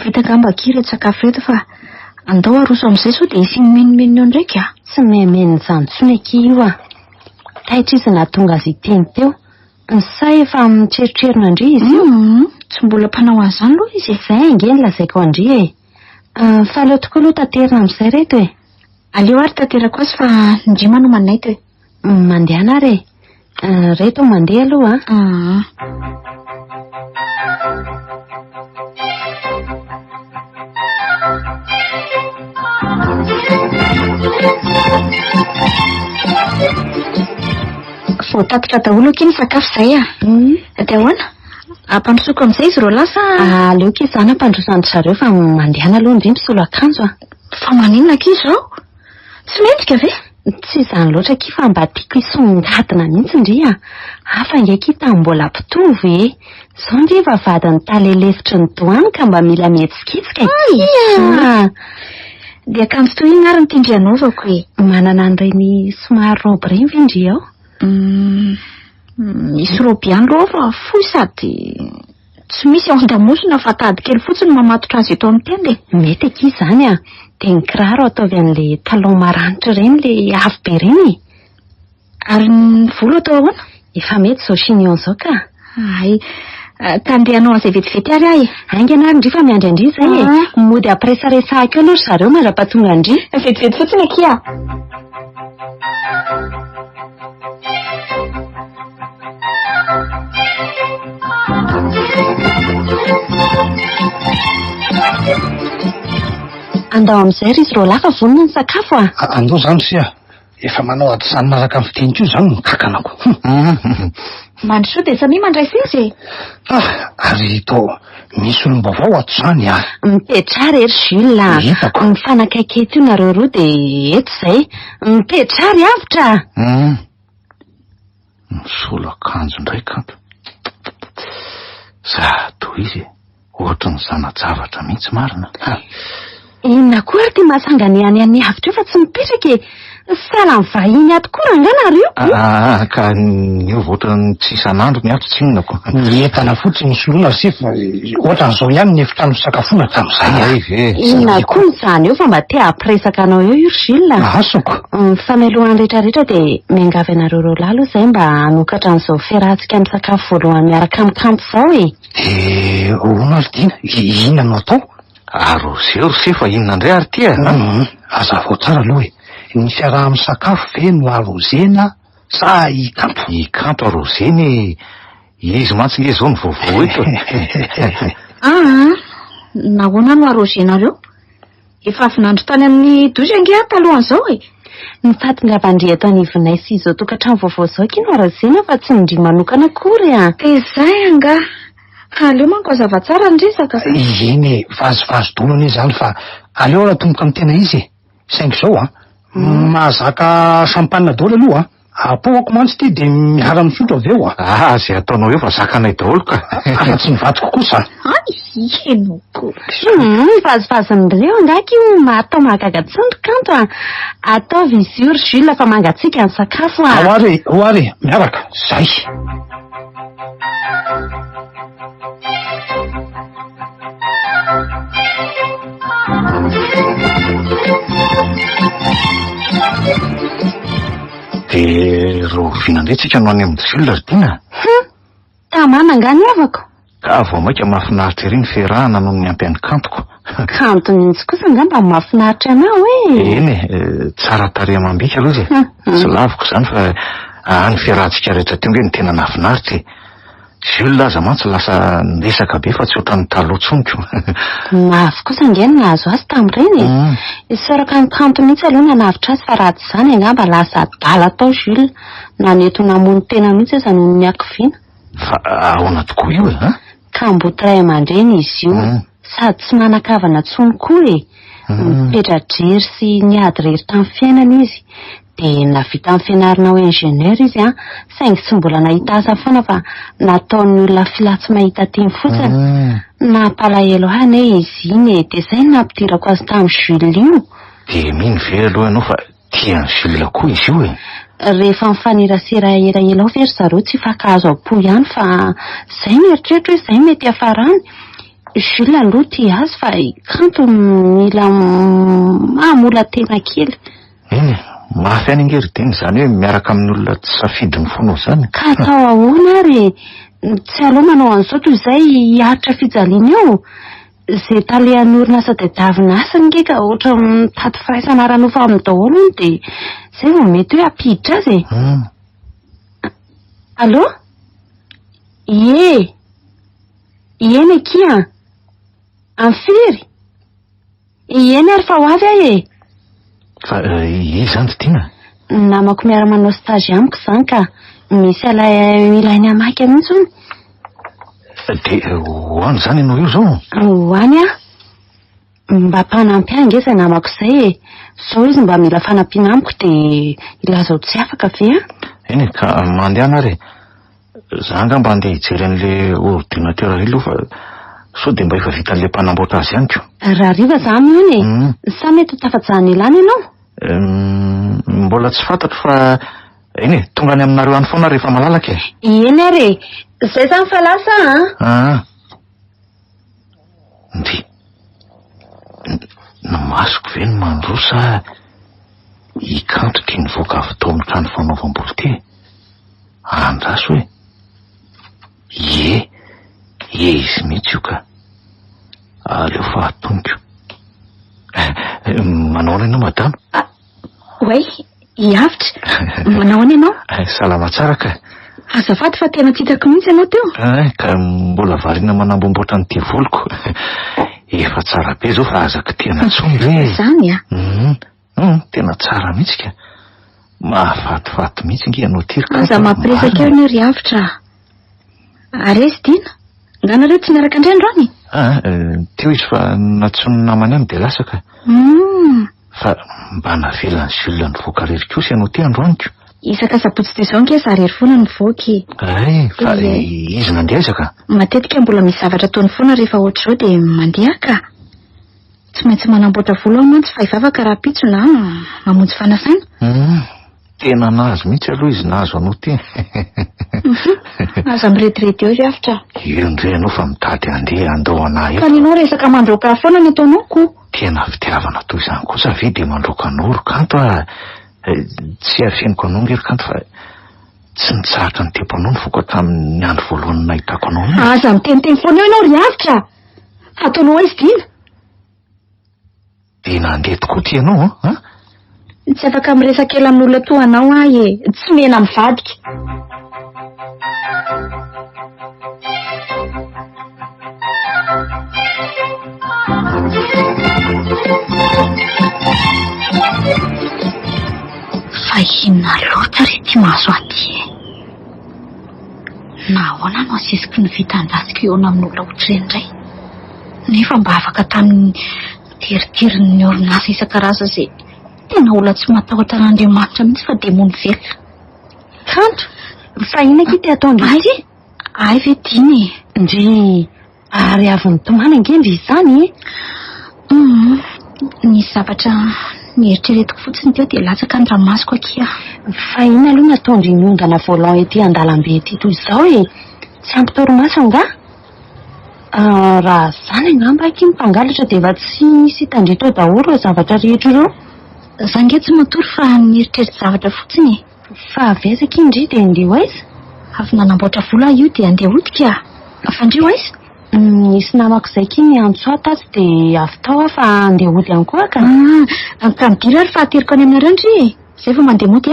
Vita ngamba ki reto sakafo reto fa andao aroso amin'izay sao dia isiny menomenona eo ndraika. Tsy memenina izany tsony aky io a. Taitra izy nahatonga azy iteny teo. Ny say efa mitreritrerina andry izy io. Tsy mbola mpanao an'izany aloha izy. Izay nge ny lazaiko andry e. Fa aleo tokoa aloha tanterina amin'izay reto e. Aleo ary tanterako azy fa ndrima no manaito e. Mandeha ary e. Reto mandeha aloha Vao tatitra daholo aky ny sakafo izay a. Dia ahoana? Ampandrosoko amin'izay izy ro lasa. Aleoko izany ampandrosandry zareo fa mandehana aloha indrindra solo akanjo a. Fa maninona kizy zao? Tsy mendrika ve? Tsy izany loatra ki fa mba tiako hisongadina mihitsy ndry a. Hafa ingaky tamin'ny mbola mpitovy e. Zao ndry efa vadiny talelefitry ny doany ka mba mila mihetsikitsika Dia akanjo toy iny ary ny tindry anaovako e. Manana an'ireny somary robe ireny ve ndry ao? Misy robe ihany loha fa fohy sady tsy misy aon-damosina fa tady kely fotsiny mamatotra azy eto amin'ny tenda e. Mety aky izany a. Dia ny kiraro ataovy an'le talon maranitra ireny le avo be ireny. Ary ny volo atao ahoana? Efa mety zao chignon zao ka. Ay, tandrianao an'izay vetivety ary ahy. Aingana ary ndry fa miandry andry izay e. Mody ampiresaresahako aloha zareo mandra-pahatonga andry. Vetivety fotsiny aky a. Andao amin'izay ry izy ro lafa vonona ny sakafo a. Andao zany sia. Efa manao adisany naraka amin'ny fiteniko io zany kakanako. Mandrosoa dia samy mandray izy e. Ary to misy olom-bavao ato zany a. Mipetrary ery Jules. Hitako. Mifanakaiky eto io nareo roa dia eto izay. Mipetrary avitra. Solo akanjo ndray kanto. Zato izy ohatra ny zanajavatra mihitsy marina. Inona koa ary tia mahasangany any avitra io fa tsy mipetraka e. Sahala ny vahiny ato koa ranganareo. Ka niova ohatra ny tsy isan'andro ny ato tsy inonako. Entana fotsiny soloina sy fa ohatran'izao ihany ny efitrano fisakafoana tamin'izay. Inona koa izany eo fa mba tia ampiresaka anao eo io Jules. Asoko. Famelohan'ny rehetrarehetra dia miangavy anareo ro lalo izay mba hanokatra an'izao fiarahantsika ny sakafo voalohany miaraka amin'ny kanto izao e. Hono ary tiana, inona no atao? Aroseo se fa inona indray ary tia? Azavao tsara aloha e. Ny fiaraha amin'ny sakafo ve no arozena sa ikanto? Ikanto arozeny izy mantsy nge zao ny vaovao eto. Nahoana no arozenareo? Efa avinandro tany amin'ny dozy ange talohan'izao e. Ny fahatongavan-dry eto anivonay sy izao tokantrano vaovao izao ky no arozena fa tsy ndry manokana akory a. Izay anga. Aleo manko azava tsara ny resaka. Eny e, vazivazi-dolo anie zany fa aleo ratomboka amin'ny tena izy e. Saingy izao a. Mahazaka sampanina daholo aloha apoako mantsy ty dia mihara misotro avy eo a. Zay ataonao eo fa zakanay daholo ka. Afa tsy mivadiko kosa. Enoko. Vazivazindreo angaky io mahatao mahagaga tsindry kanto a. Ataovy izy io ry Jules fa mangatsiaka ny sakafo a. Oary, miaraka. Zay. Dia ro vinandretsika no any amin'ny Jules ry tiana. Tamana angany avako. Ka vao maika mahafinaritra ery ny fiarahana noho ny ampy any kantoko. Kanto mihitsy kosa angamba mahafinaritra anao e. Eny e, tsara tarehy amam-bika aloha zay. Tsy laviko izany fa ny fiarahantsika rehetra teo nge ny tena nahafinaritra e. Jules aza mantsy lasa niresaka be fa tsy ohatran'ny taloha tsoniko. Mafy kosa nge ny nahazo azy tamin'ireny e. Isoraka ny kanto mihitsy aloha nanavitra azy fa raha tsy izany angamba lasa dala tao Jules. Naneto namony tena mihitsy aza noho ny ankiviana. Fa ahoana tokoa io e? Ka mbotiray aman-dreny izy io. Sady tsy manakavana tsony koa e. Mipetra-drery sy niady rery tamin'ny fiainana izy. Dia navita amin'ny fianarana ho ingénieur izy a. Saingy tsy mbola nahita asa foana fa nataon'ny olona filatsy mahita teny fotsiny. Nampalahelo ane izy iny e. Dia izay nampidirako azy tamin'ny Jules io. Dia mino ve aloha ianao fa tian'ny Jules koa izy io e. Rehefa mifanirasera elaela ao very zareo tsy fankahazo am-po ihany fa izay mieritreritra hoe izay mety hafarany. Jules aloha tia azy fa kanto mila mamola tena kely. Eny mafy any angery teny izany hoe miaraka amin'ny olona tsy safidiny foana izany. Ka atao ahoana ary tsy aloha manao an'izao toy izay hiaritra fijaliana eo. Izay talehan'ny orinasa tadiavina asany nge ka ohatra mitady firaisana aranofa amin'ny daholo iny dia izay vao mety hoe hampiditra azy e. Allo? Ie. Ieny akia. Amfiry. Ieny ary fa ho avy ahy e. Fa izany ty tiana? Namako miara manao stage amiko izany ka misy ilainy amaky mihitsy ony. De hoany zany ianao io zao? Hoany mba mpanampy ange izay namako izay e. Zao izy mba mila fanampiana amiko de ilaza ho tsy afaka ve Eny ka mandeha ary. Za angamba andeha hijery an'le ordinateur ary aloha fa sao de mba efa vita an'le mpanamboatra azy ihany ko. raha riva zany iny sa mety ho tafajanona ilany ianao? Mbola tsy fantatro fa eny tonga any aminareo any foana rehefa malalaka e. Eny ary zay zany fa lasa Ndi namasoko ve ny mandrosa hikanto tia nivoaka avy tao amin'ny trano fanaovam-bolo ty andraso hoe izy mihitsy io ka aleo fa atoniko. Manao ianao madama? Oay, hiavitra. Manao any ianao? Salama tsara ka. Azafady fa tena titako mihitsy ianao teo. Ka mbola variana manambomboatra ny ty voloko. Efa tsara be zao fa azaka tena tsony re. Zany tena tsara mihitsy ka. Mahafatifaty mihitsy nge ianao tirika. Aza mampiresaka eo ny riavitra. Aresy dina? Nganareo tsy miaraka indray androany? Teo izy fa natsony namany any de lasaka. Fa mba navelany Jules nivoaka kosa ianao ty androaniko. Isaka sabotsy teo izao nke zarery foana nivoaky. Fa izy nandeha isaka? Matetika mbola misy zavatra ataony foana rehefa ohatr'izao de mandeha ka. Tsy maintsy manamboatra volo aho mantsy fa hivavaka raha pitso na mamonjy fanasaina. Tena nazo mihitsy aloha izy nazo anao ty. Aza miretirety eo riavitra. Io ndre anao fa mitady andeha andao anahy. Ka ninao resaka mandroaka foana ny ataonao. Tena fitiavana toy izany kosa ve de mandroaka anoro kanto tsy afeniko anao ngery kanto fa tsy nitsahatra ny tempo anao ny voka tamin'ny andro voalohany nahitako anao. Aza miteniteny foana eo ianao riavitra. Ataonao aizy dina. De nandeha tokoa ty ianao Tsy afaka miresaka kely amin'olona toa anao ahy e. Tsy mena mivadika. Fa inona loatra re ty mahazo aty e. Nahoana no asisiky ny vitan-dasika eo amin'olona ohatr'ireny nefa mba afaka tamin'ny teritiriny orinasa isan-karazany izay tena olona tsy matahotra an'Andriamanitra mihitsy fa demony velona. Kanto, fa ina ty ataony? Ay ve diny ndry ary avy nitomana ngendry izany ny zavatra nieritreretiko fotsiny teo de latsaka ny ranomasoko aky fa ina aloha nataondry niondana volant ety an-dalambe ety toy izao tsy ampy torimaso nga? Raha zany angamba aky mpangalatra de efa tsy misy hitandritra daholo ro zavatra rehetra ireo. Za nge tsy matory fa nieritreritry zavatra fotsiny. Fa avezaka indry de ndeho aiza? Avy nanamboatra vola io de andeha hodika. Fa ndreo aiza? Nisy namako izay kiny antsoata azy de avy tao aho fa andeha hody ihany koa ka. Ka midira ary fa ateriko any aminareo ndry. Zay fa mandeha mody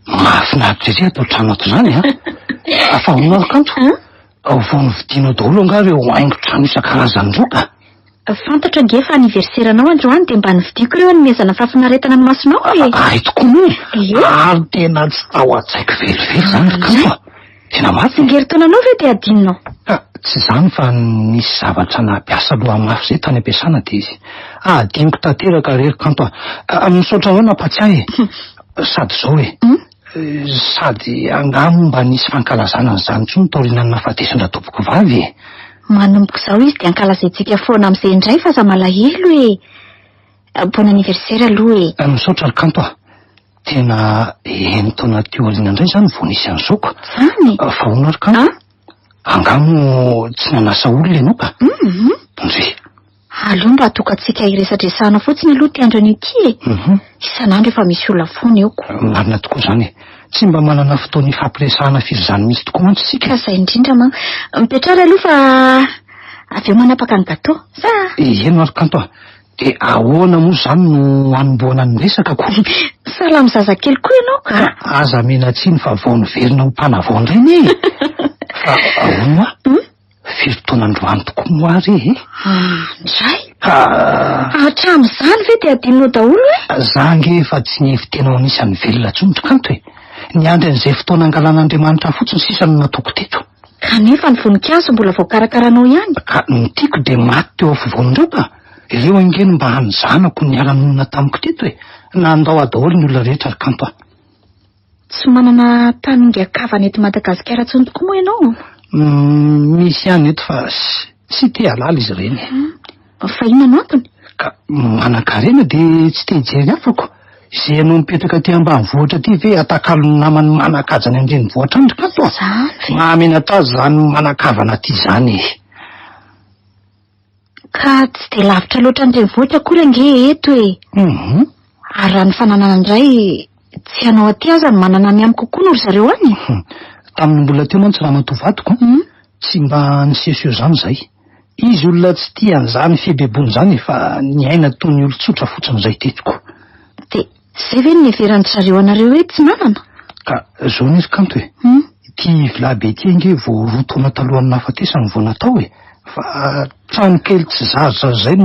Mahafinaritra izy atao trano ato zany afa honao kanto vao nividinao daholo nga reo haingo trano isan-karazany roa ka. Fantatra nge fa aniverserinao androany de mba nividiko ireo nomezana fahafinaretana ny masonao Ay tokoa moa ary tena tsy tao an-tsaiko velively zany kanto tena maty. Ngery taonanao ve de adinonao? Tsy zany fa nisy zavatra nampiasa aloha mafy zay tany ampiasana de izy adiniko tanteraka rery kanto misaotra ao nampatsiahy sady zao sady angamo mba nisy fankalazana n'izany tsony taorinany nahafatesindra tompoko vavy manomboka izao izy de ankalazaintsika foana amin'izay indray fa za malahelo bon anniversaire aloha misaotra ry kanto tena taona tioalina indray zany vao nisy an'izao zany fa hono ry kanto angamo tsy nanasa olona ianao ka ndry aleo mba atokatsika hiresadresahana fotsiny aloha ty andro an'ity isan'andro efa misy olona foana eo marina tokoa zany tsy mba manana fotoany fampiresahana firy zany misy tokoa mantsy sika. Ka zay indrindra ma mipetrara aloha fa avy eo manapaka ny gato sa eno ary kanto de ahoana moa zany no anomboana ny resaka ko salamy zazakely koa ianao ka aza mena tsiny fa vao niverina ho mpanavao indray fa ahoana Firy-taonandroany tokoa moary Ndray ka hatramin'izany ve dia adinonao daholo hoe? zange fa tsy ny evitenao anisan'ny velona tsondro kanto hoe niandry an'izay fotoana angalan'Andriamanitra fotsiny sisa no natoko teto. Kanefa ny voninkazo mbola vao karakaranao ihany. Ka ny tiako dia maty teo afovoan'ireo ka ireo angeny mba hanyzanako ny ala-nonina tamiko teto hoe nandao adaholo ny olona rehetra ry kanto Tsy manana taninga-kavana eto Madagasikara intsony tokoa moa ianao? Misy ihany eto fa tsy te halala izy ireny. Fa inona no antony? Ka manan-karena dia tsy te hijery afako. Izay ianao mipetraka aty ambanivohitra aty ve atakalo ny namany manan-kajany an-drenivohitra andro kanto mamena tazy zany manan-kavana aty zany. Ka tsy dia lavitra loatra an-drenivohitra koa nge eto e. Ary raha ny fananana indray tsy ianao aty aza ny manana ny amiko kokoa nory zareo any. Tamin'ny mbola teo mantsy raha matovadiko tsy mba niseho zany zay. Izy olona tsy tia an'izany fibebony zany fa ny aina toy ny olon-tsotra fotsiny izay tetiko. Dia zay ve ny everan'ny zareo anareo hoe tsy manana? Ka zao niry kanto hoe ty vilabe ty ange vao roa taona talohan'ny nafatesany vao natao hoe fa trano kely tsy zaza zay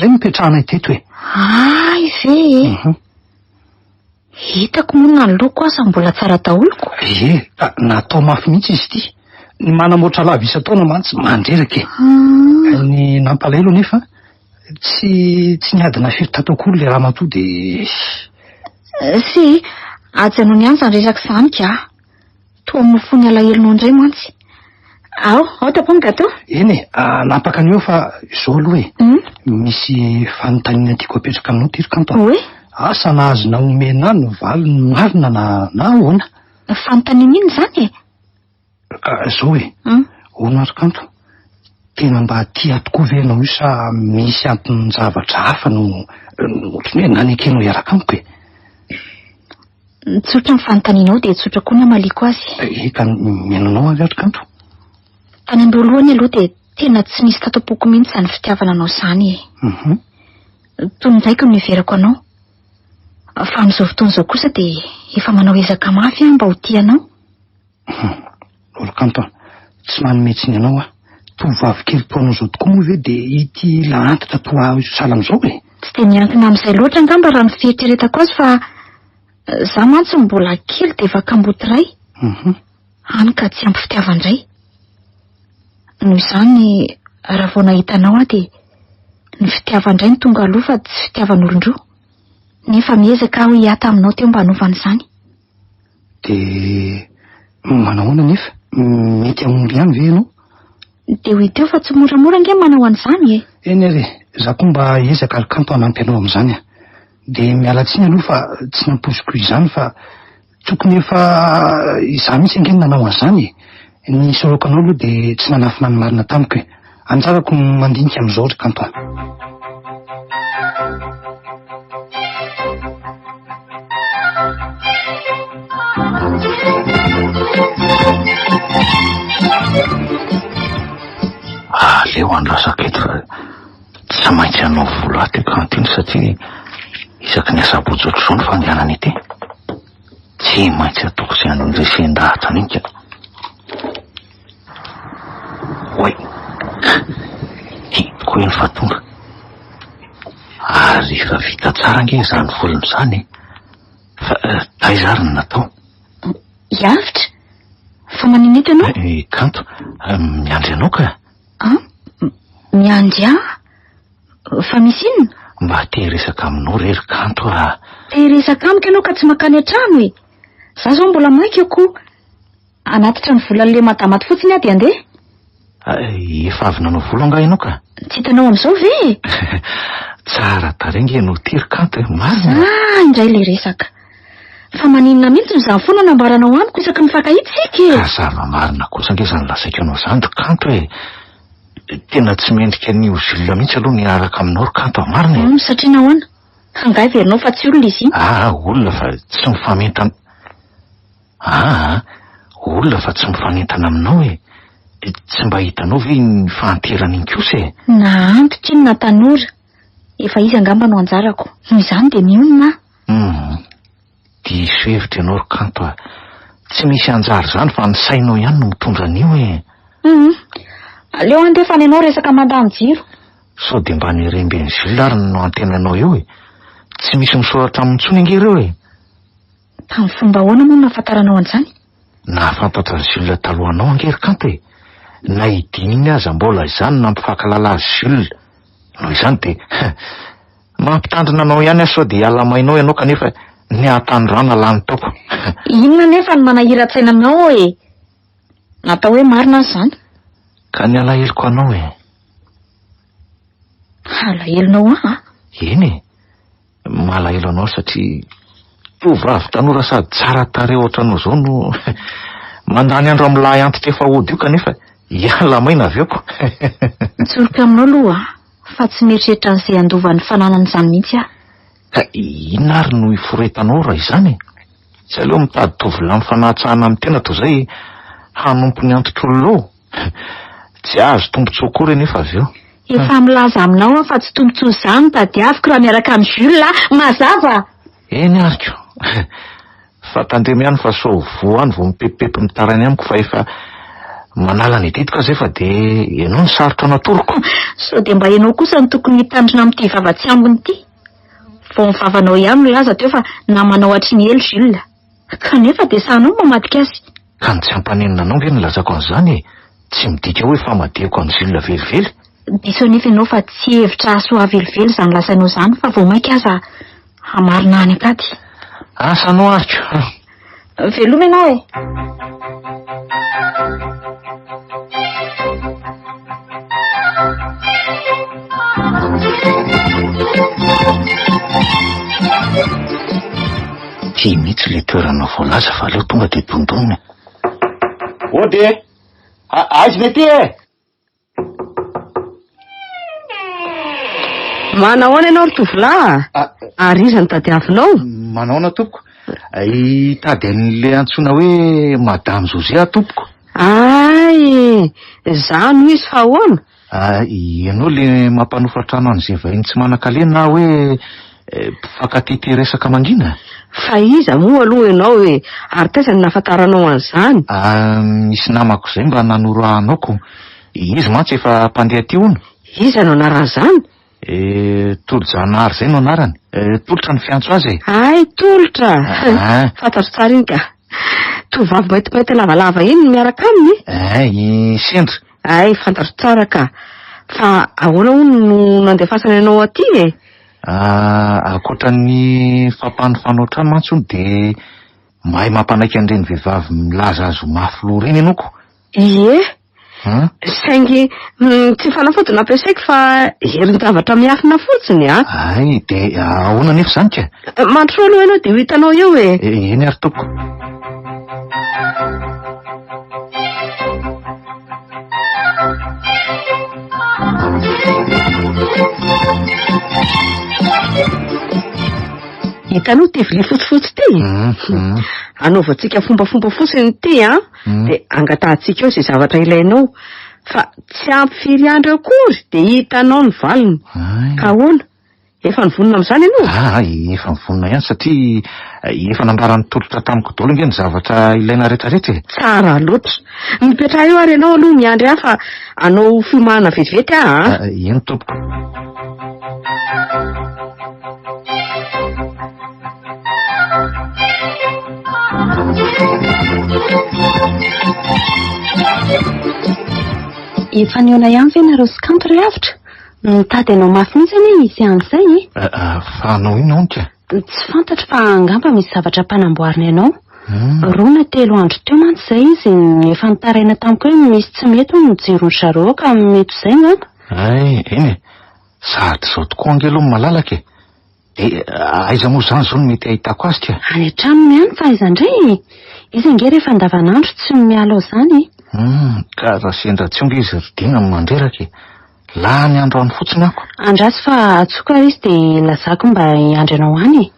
mipetrahana teto hoe. Ay ve hitako moa ny loko asa mbola tsara daholo. Ka natao mafy mihitsy izy ty. Ny manamoatra lava isa-taona mantsy mandreraka ny nampalahelo nefa tsy niadina firy tataok'olo le raha matoa dia sy ajanao ny any zany resaka izany ka toa mofony alahelo indray mantsy. Ao tapony gato. Eny napaka an'eo fa izao aloha misy fanontaniana tiako apetraka aminao ty ry kanto. Hoe asa nahazona omena ny valo ny marina na ahoana? Fanontaniana iny zany zao hoe ahoana ry kanto tena mba tia tokoa ve ianao io sa misy antony zavatra hafa no ohatrany hoe nanekeno iaraka amiko tsotra ny fanontanianao dia tsotra koa ny amaliko azy. Ka miainanao avy ry kanto? Tany androalohany aloha dia tena tsy nisy tatapoko mihitsy izany fitiavana anao izany toy ny zaiko miverako anao. Fa amin'izao fotoana izao kosa dia efa manao ezaka mafy mba ho tianao. Ry kanto tsy manometsy ny anao tovavy kely toanao izao tokoa moa ve dia ity lahantitra toa sahala amin'izao hoe? Tsy dia niankina amin'izay loatra angamba raha ny fieritreretako azy fa za mantsy mbola kely dia efa kamboty ray hany ka tsy ampy fitiavandray. Noho izany raha vao nahitanao dia ny fitiavandray ny tonga aloha fa tsy fitiavan'olon-droa. Nefa miezaka aho hiata aminao teo mba hanovan'izany. Dia manahoana nefa mety amomby ihany ve ianao? Dia ho hiteo fa tsy moramora nge manao an'izany Eny ary za koa mba ezaka ry kanto hanampy anao amin'izany dia mialatsiny aloha fa tsy nampoiziko izany fa tokony efa izaho mihitsy ange nanao an'izany ny soroko anao aloha dia tsy nanafina ny marina tamiko anjarako mandinika amin'izao ry kanto. Leo andrasako eto fa tsy maintsy hanao vola aty kanto iny satria isaky ny asabotsy ohatr'izao ny fandehanana ity. Tsy maintsy ataoko izay an'iresen-dahatra anika. Oay hitako eny fa tonga ary efa vita tsara nge izany volony izany fa taizary ny natao. Hiavitra? Fa maninita ianao? Kanto miandry anao ka. Miandry fa misy inona? Mba te resaka aminao rery kanto te resaka amiko ianao ka tsy makany an-trano za zao mbola maika ko anatitra ny volan'le madamaty fotsiny dia andeha. Efa avy nanao vola anga ianao ka? Tsy hitanao amin'izao ve? Tsara tarengy ianao ty ry kanto marina. Indray le resaka fa maninona mihitsy izany foana nambaranao amiko isaky mifankahitsika Zava marina kosa nge zany lasaika anao zany ry kanto tena tsy mendrika ny ozilona mihitsy aloha ny araka aminao ry kanto marina satria nahoana hangay verinao fa tsy olona izy olona fa tsy mifamentana olona fa tsy mifanentana aminao tsy mba hitanao ve ny fahanterana iny kosa naantitra iny na tanora efa izy angamba no anjarako noho izany dia mionona diso hevitra ianao ry kanto tsy misy anjara zany fa ny sainao ihany no mitondra an'io Aleo andefa ny anao resaka mandamy jiro. Sao de mba ny rembeny zilary no antenanao eo e. Tsy misy misoratra amin'ntsony ingereo e. Tamin'ny fomba ahoana moa nahafantaranao an'izany? Nahafantatra Zilina talohanao angerikanta e. Na idiny iny aza mbola izany nampifankalala azy Zilina. Noho izany de mampitandrina anao ihany aho sao de alamainao ianao kanefa ny ahatandrana lany taoko. Inona nefa ny manahira-tsaina anao e? Natao hoe marina izany. Ka ny alaheloko anao e. Alahelonao ah? Eny e. Malahelo anao satria tovavy tanora sady tsara tare ohatranao zao no mandany andro am'lahy antitra efa ody io kanefa ialamaina avy eoko. Nitsoroka aminao aloha fa tsy mieritreritra an'izay andovan'ny fananana izany mihitsy ah. Ka inona ary no iforetanao raha izany? Tsy aleo mitady tovolahy mifanahtsahana amin'ny tena toy izay hanompo ny antotr'olonao. Tsy azo tombontsoa akory nefa avy eo. Efa milaza aminao fa tsy tombontsoa izany tadiaviko raha miaraka amin'ny Jules mazava. Eny ariko. Fa tandremy ihany fa sao voany vao mipepipepi mitarany amiko fa efa manala ny ditiko zay fa de ianao ny sarotra natoroko. Sao de mba ianao kosa ny tokony hitandrina amin'ity vava-tsy ambiny ity. Vao ny vavanao ihany milaza teo fa namanao hatry ny elo Jules. Kanefa de sanao mamadika azy. Ka ny tsy ampanenina anao nge nilazako an'izany e. Tsy midika hoe famadihako an'i Jules velively. Diso nefa ianao fa tsy hevitra asoa velively izany lasainao izany fa vao maika aza hamarina any akady. Asanao ariko. Veloma ianao e. Ty mihitsy le toerana voalaza fa aleo tonga de dondonina. Ode! Aizy le ty e! Manahoana ianao ry tovolahy? Ary iza ny tadiavinao? Manahoana tompoko? Hitady an'le antsoina hoe Madame Zozia tompoko. Ay, zany izy fa ahoana? Ianao le mampanofa trano an'izay vahiny tsy manan-kalena na hoe mpifankaty resaka mangina? Fa iza moa aloha ianao e, ary taiza ny nahafantaranao an'izany? Misy namako zay mba nanoro anaoko. Izy mantsy efa mpandeha ty ona. Iza no anaran'izany? Tolo-janahary zay no anarany. Tolotra ny fiantso azy e. Ay, tolotra. Fantatro tsara iny ka. Tovavy maintimainty lavalava iny no miaraka aminy? Sendra. Ay, fantatro tsara ka. Fa ahoana hono no nandefasana ianao aty e? Akoatran'ny fampanofano trano mantsy de mahay mampanaiky an'ireny vehivavy milaza azo mafy loha reny ianoko. Ie? Saingy tsy fanafody nampiasaiko fa herin-javatra miafina fotsiny a. Ay, de ahoana nefa zany ka? Mantro aloha ianao de ho hitanao eo e. Eny ary tompoko. Hitanao ty vilia fotsifotsy ty? Anaovantsika fombafomba fotsiny ty a, de angatahantsika eo izay zavatra ilainao. Fa tsy ampy firy andro akory de hitanao ny valiny. Ka ahoana? Efa nivonina amin'izany ianao? Efa nivonina ihany satria efa nambarany tolotra tamiko daholo nge ny zavatra ilaina rehetrarehetra. Tsara loatra. Mipetraha eo ary ianao aloha miandry ahy fa anao fiomahana vetivety ah. Eny tompoko. Efa niona ihany ve nareo sy kanto ry avitra? Mitady ianao mafy mihitsy anie izy an'izay e? Fa anao iny onka? Tsy fantatro fa angamba misy zavatra mpanamboarina ianao. Roa na 3 andro teo mantsy izay izy efa nitaraina tamiko hoe misy tsy mety ny jirony zareo ka mety izay ngamba. Eny e, sady zao tokoa angeloha malalaka e. De aiza moa zany zao no mety ahitako azy ka? Any an-tranony ihany fa aiza indray? Izy nge rehefa andavanandro tsy miala ao izany. Ka raha sendra tsy onge izy ridina mandreraka la ny andro any fotsiny ako. Andrasy fa atsoka izy de lazako mba hiandry anao any.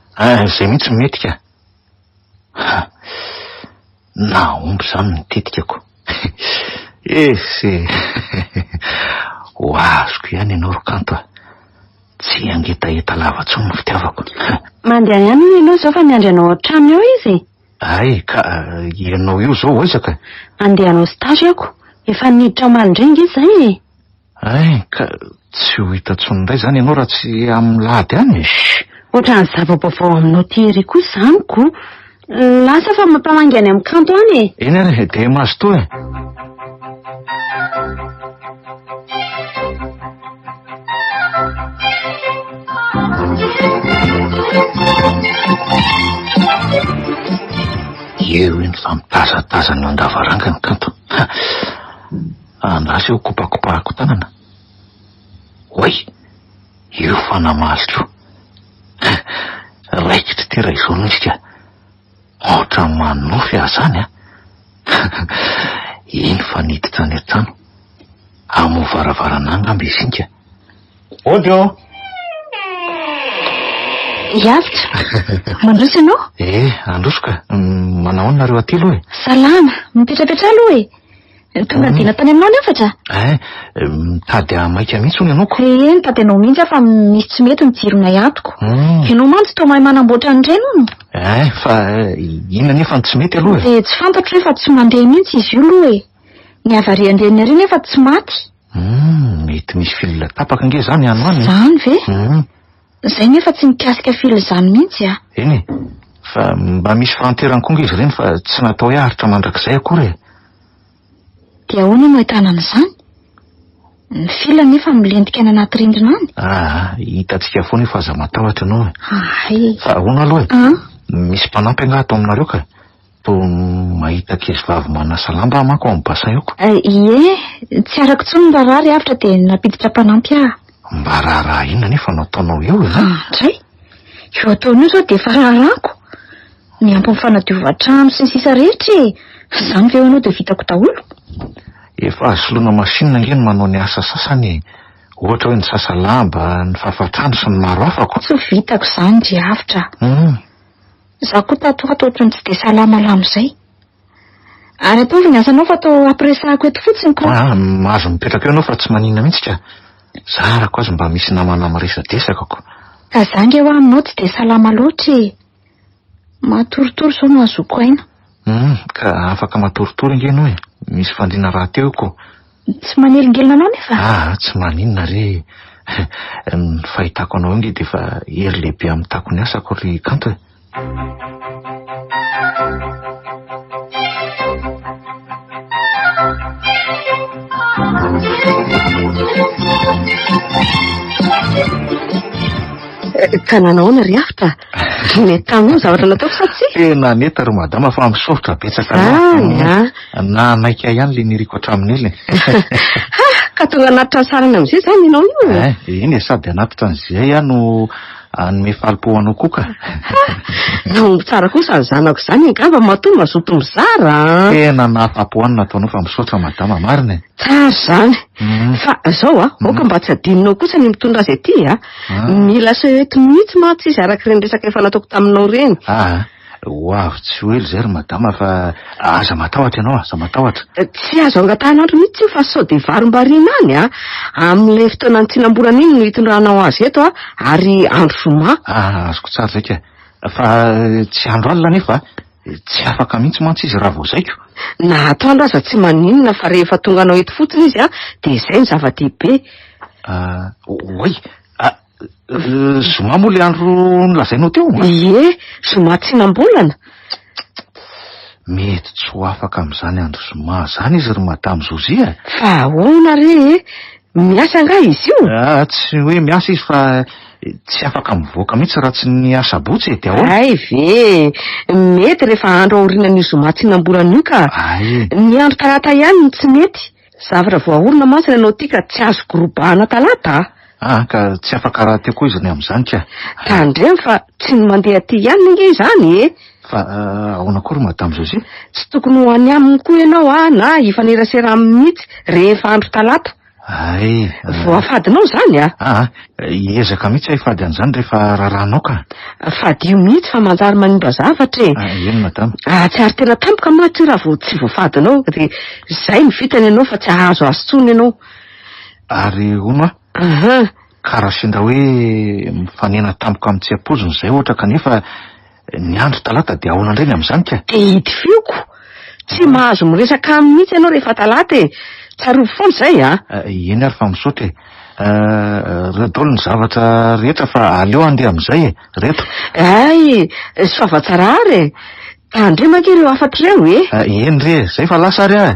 Zay mihitsy mety ka. Na omby zany nitetikako. Ho azoko ihany ianao ro kanto. Tsy angetaeta lava tsony ny fitiavako. Mandeha ihany ianao zao fa miandry anao trano eo izy? Ay, ka ianao io zao hoaizaka? Andeha anao stage ako. Efa niditra mandringa izy zay e. Ay, ka tsy ho hita tsony indray zany ianao raha tsy amin'ny lahady any. Ohatran'ny zava-baovao aminao tery kosa zaniko. Lasa fa mampamangany amin'ny kanto any e. Eny ary, de mazo to e. Eo eny fa mitazatazana eo an-davaranga ny kanto. Andrasy eo kopakopahako tanana. Oay, io fa namalotro. Raikitra ty raha izao nisika. Ohatra manofy aho zany a. Iny fa niditra any an-trano. Amo varavarana angamba izinka. Odio! Yavitra. Mandroso ianao? Androsoka. Manao nareo atilo e? Salama. Mipetrapetra aloha e. Tonga dina tany aminao ny afatra? Mitady amaika mihitsy hono ianao ko. Mitady anao mihitsy fa misy tsy mety mijirona antoko. Ianao mantsy toa mahay manamboatra an'ireny hono. Fa inona nefa tsy mety aloha e? Tsy fantatro hoe fa tsy mandeha mihitsy izy io aloha e. Ny avarian-dreny ary nefa tsy maty. Mety misy fil tapaka nge zany ano any. Zany ve? Zay nefa tsy mikasika fil zany mihitsy a. Eny, fa mba misy fahanterany konga izy ireny fa tsy natao hoe aritra mandrakizay akory e. Dia ahoana no ahitana an'izany? Ny fil nefa milentika any anaty rindrina any. Hitantsika foana efa aza matahotra ianao e. Ay. Fa ahoana aloha e? Misy mpanampy anga ato aminareo ka? To mahita kely vavy manasa lamba manko ao amin'ny bassin eo ko. Tsy arako tsony mba rary avitra dia napiditra mpanampy aho. Mba raharaha inona nefa nataonao eo e? Ndray. Io ataon'io zao dia efa raharahako. Miampy ny fanadiovan-trano sy ny sisa rehetra e. Zany ve ianao dia vitako daholo? Efa soloana masinina nge ny manao ny asa sasany. Ohatra hoe ny sasa lamba, ny fafatrano sy ny maro hafako. Tsy vitako zany ry avitra. Za koa tato ohatrany tsy dia salama lam'izay. Ary ataovy ny asanao fa atao ampiresahako eto fotsiny ko. Mahazo mipetraka eo ianao fa tsy maninona mihitsy ka. Zarako azy mba misy namana miresadesaka ko. Ka zange ho aminao tsy dia salama loatra e. Matoritory zao no azoko aina. Ka afaka matoritory nge ianao e. Misy fandina raha teo ko. Tsy manelingelina anao nefa? Tsy maninona re. Ny fahitako anao nge dia efa hery lehibe amin'ny takony asako ry kanto e. Ka nanaona ry afitra? Netagnao zavatra nataoko sa tsy? Tena neta ry madama fa misofotra betsaka na naika ihany le niriko hatraminy ely. Ka tonga anatitra ny sarany amin'izay zany ianao io. Iny e, sady anatitra an'izay aho no anome falipo anao koka. Naombo tsara kosa ny zanako zany angamba matoa mazoto mizara. Tena nahafapo any nataonao fa misaotra madama marina. Tsara zany. Fa zao oka mba tsy adinonao kosa ny mitondra azy aty mila soety mihitsy ma tsy izy araka ireny resaka efa nataoko taminao reny. Hoavy tsy ho ely zay ry madama fa aza matahotra ianao, aza matahotra. Tsy azo angatanandro mihitsy io fa sao de varim-barina any amin'ilay fotoana ny tsinam-borana iny no hitondranao azy eto ary andro zoma. Azoko tsara zay ka. Fa tsy andro alina nefa tsy afaka mihitsy mantsy izy raha vao zaiko. Na atoandro aza tsy maninona fa rehefa tonga anao eto fotsiny izy de izay ny zava-dehibe. Oay, zoma moa le andro nolazainao teo? Zoma tsinam-bolana. Mety tsy ho afaka amin'izany andro zoma zany izy ry madame Zozia. Fa ahoana re? Miasa nga izy io? Tsy hoe miasa izy fa tsy afaka mivoaka mihitsy raha tsy ny asa botsy de ahoana? Ay ve, mety rehefa andro aorianan'io zoma tsinam-bolana io ka. Ny andro talata ihany tsy mety. Zavatra voahorina mantsy ianao ty ka tsy azo gorobahana talata. Ka tsy afaka raha teo koa izy ny amin'izany ka. Tandremo fa tsy ny mandeha aty ihany nge izany Fa ahoana koa ry madame Zosie? Tsy tokony ho any aminy koa ianao na hifanerasera aminy mihitsy rehefa andro talata. Vao afadinao zany Ezaka mihitsy ahifady an'izany rehefa raranao ka. Fadio mihitsy fa manjary manimba zavatra Eny madama. Tsy ary tena tampoka matsy raha vao tsy voafadinao de zay ny vitany ianao fa tsy ahazo azy tsony ianao. Ary hono karaha sendra hoe mifanena tampoka amin'ny tsy-apozony zay ohatra kanefa ny andro talata de ahoana indreny amin'izany ka. De hidy fioko Tsy mahazo miresaka aminy mihitsy ianao rehefa talata e. Tsarovy foana izay a. Eny ary fa misaotra e. Reo daholo ny zavatra rehetra fa aleo andeha amin'izay e. Reto. Ay, soava tsara ary e. Andre manko ireo afatra ireo e. Eny re, zay fa lasa ary ah.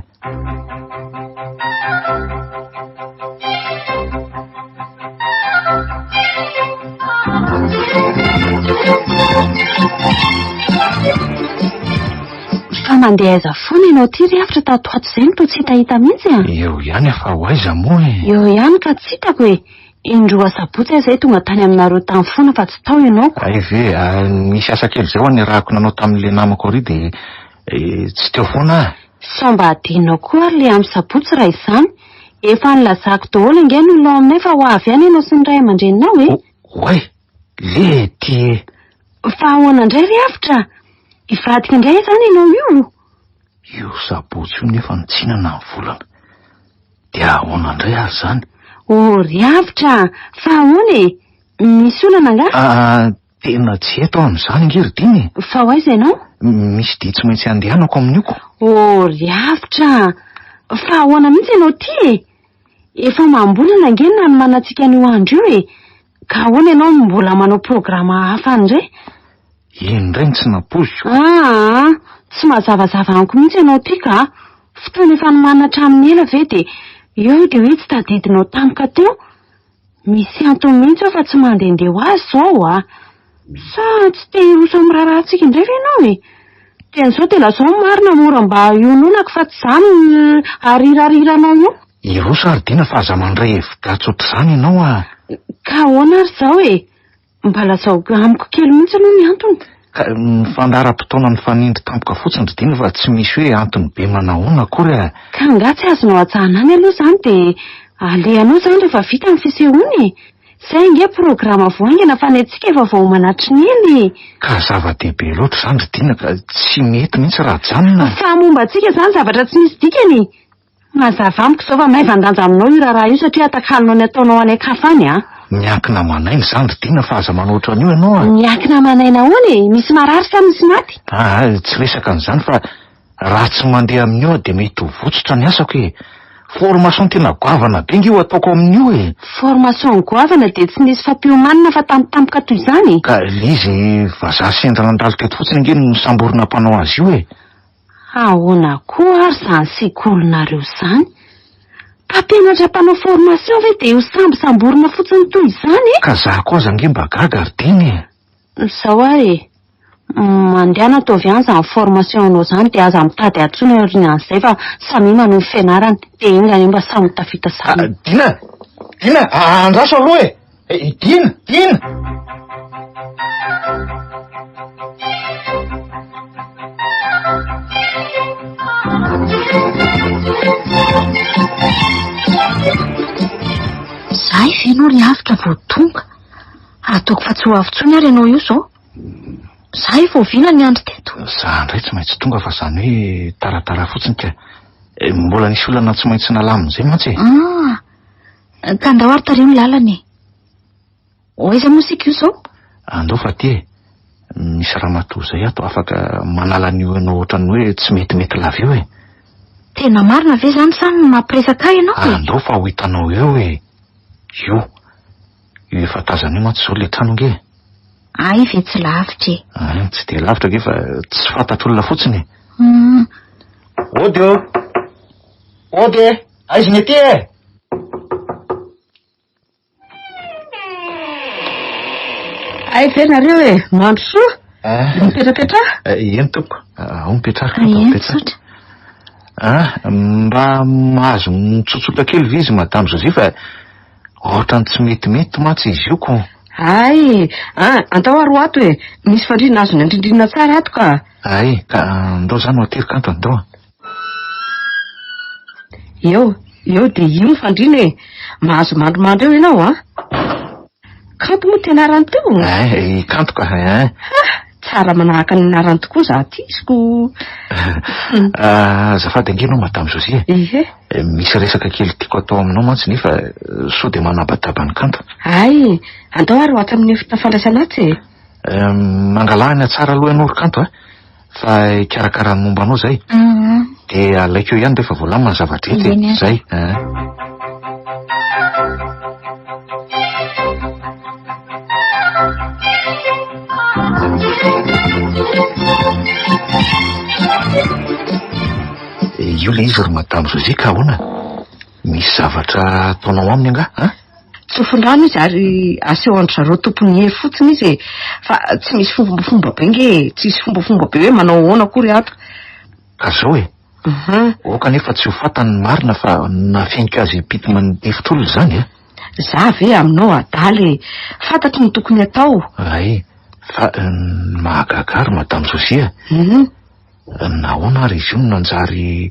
Fa mandeha aiza foana ianao ty riafitra tato ato izay no toa tsy hitahita mihitsy a. Eo ihany fa ho aiza moa e. Eo ihany ka tsy hitako e. Indroa sabotsy izay tonga tany aminareo tany foana fa tsy tao ianao. Ay ve, nisy asa kely zay ho any rahako nanao tamin'le namako ary de tsy teo foana ah. Sao mba adinao koa ary le amin'ny sabotsy raha izany. Efa nilazako daholo inge no lao aminay fa ho avy ihany ianao sy ny ray aman-dreninao e. Oay, le ty. Fa ahoana indray riafitra? Ivadika indray izany ianao io. Io sabotsy io nefa nitsinana ny volana. De ahoana indray ary zany? Riafitra, fa ahoana e? Misy olana nga? Tena tsy eto amin'izany ngiridiny. Fa ho aiza ianao? Misy dia tsy maintsy andehanako amin'iko. Riafitra, fa ahoana mihitsy ianao ty e? Efa mambolana nge na ny manantsika an'io andro io e. Ka ahoana ianao mbola manao programa hafa indray? Eny indray tsy napoziko. Tsy mazavazava amiko mihitsy ianao ty ka. Fotoana efa nimanatra amin'ny ela ve de eo de hoe tsy tadidinao tampoka teo. Misy antony mihitsy eo fa tsy mandehandeha ho azy zao a. Sa tsy te hiroso amin'ny raharahantsika indray ve ianao e? Ten'izao de lazao marina mora mba iononako fa tsy izany arirariranao io. Iroso ary dina fa aza mandray hevi-datso ohatr'izany ianao ah. Ka ahoana ary zao e? Mba lazao amiko kely mihitsy aloha ny antony. Ka ny fandaharam-potoana ny fanindry tampoka fotsiny ry dina fa tsy misy hoe antony be manahoana akory ah. Ka nga tsy azonao ajanany aloha izany de alehanao izany rehefa vita ny fisehoana e. Zay nge programa voaingana fa ny antsika efa vao manatry ny ely. Ka zava-dehibe loatra izany ry dina ka tsy mety mihitsy raha janona. Fa momba antsika izany zavatra tsy misy dikany. Mazava amiko izao fa maivandanja aminao io raharaha io satria atakalinao ny ataonao anaikafany a. Miankina manaina izany ry dina fa aza manoatra an'io ianao ah. Miankina manaina ahoana e? Misy marary sa misy maty? Tsy resaka an'izany fa raha tsy mandeha amin'io de mety ho votsotra ny asako e. Formation tena goavana be nge io ataoko amin'io e. Formation goavana de tsy nisy fampiomanana fa tampotampoka toy izany. Ka izy vazaha sendra nandalo teto fotsiny nge no samborina mpanao azy io e. Ahoana koa ary izany sekolinareo izany? Mpampianatra mpanao formation ve de ho samborina fotsiny toy izany e? Ka za koa aza nge mba gaga ry diny e. Zao ary mandehana ataovy ihany izany formation anao izany de aza mitady atsony aoriana an'izay fa samy manao ny fianarany de iny ane mba samy tafita samy. Dina, andraso aloha e. Dina. Zay feno riafitra vao tonga. Ataoko fa tsy ho avy-tsony ary ianao io zao. Zay vao vina ny andro teto. Za indray tsy maintsy tonga fa izany hoe taratara fotsiny ka mbola nisy olana tsy maintsy nalamin'izay mantsy e. Ka andao ary tareo ny lalany e. Oaiza moa sika io zao? Andao fa ty misy raha matoa zay ato afaka manala n'io ianao ohatrany hoe tsy metimety lava eo e. Tena marina ve zany sa mampiresaka ianao e? Andao fa ho hitanao eo e. Io efa tazana io mantsy zao le trano nge. Ay ve tsy lavitra e. Tsy de lavitra nge fa tsy fantatr'olona fotsiny. Ody aiza ny aty e. Ay ve nareo e, mandro soa? Mipetrapetra? Eny toko. Ao mipetraraka. Mipetraka. Mba mahazo mitsotsotra kely ve izy madame Josie fa ohatrany tsy metimety mantsy izy io ko. Ay, andao ary ho ato e. Misy fandrina azony andrindrina tsara ato ka. Ay, ka andao zany ho atery kanto andao. Eo de io fandrina e. Mahazo mandromandro eo ianao a. Kanto moa tena arany teo. Ay, kanto ka. Tsara manahaka ny narany tokoa za tisiko. Azafady angenao madame Josie. Misy resaka kely tiako atao aminao mantsy nefa sao de manabataba ny kanto. Ay, andao ary ho ato amin'ny efitra fandraisana atsy e. Mangalahana tsara aloha ianao ry kanto fa ikarakarany momba anao zay de alaiko eo ihany rehefa voalamina ny zavadrety zay. Io le izy ry madamo Zozy ka ahoana? Misy zavatra ataonao aminy anga? Tsofindrano izy ary aseho andro zareo tompony hery fotsiny izy fa tsy misy fombafomba be nge tsy misy fombafomba be hoe manao ahoana akory ato. Ka zao e? O kanefa tsy ho fantany marina fa nafinika azy pity mandefitr'olona zany e? Za ve aminao adaly fantatry ny tokony atao. Ay, fa mahagagary madamo Zozy nahoana ary izy io nanjary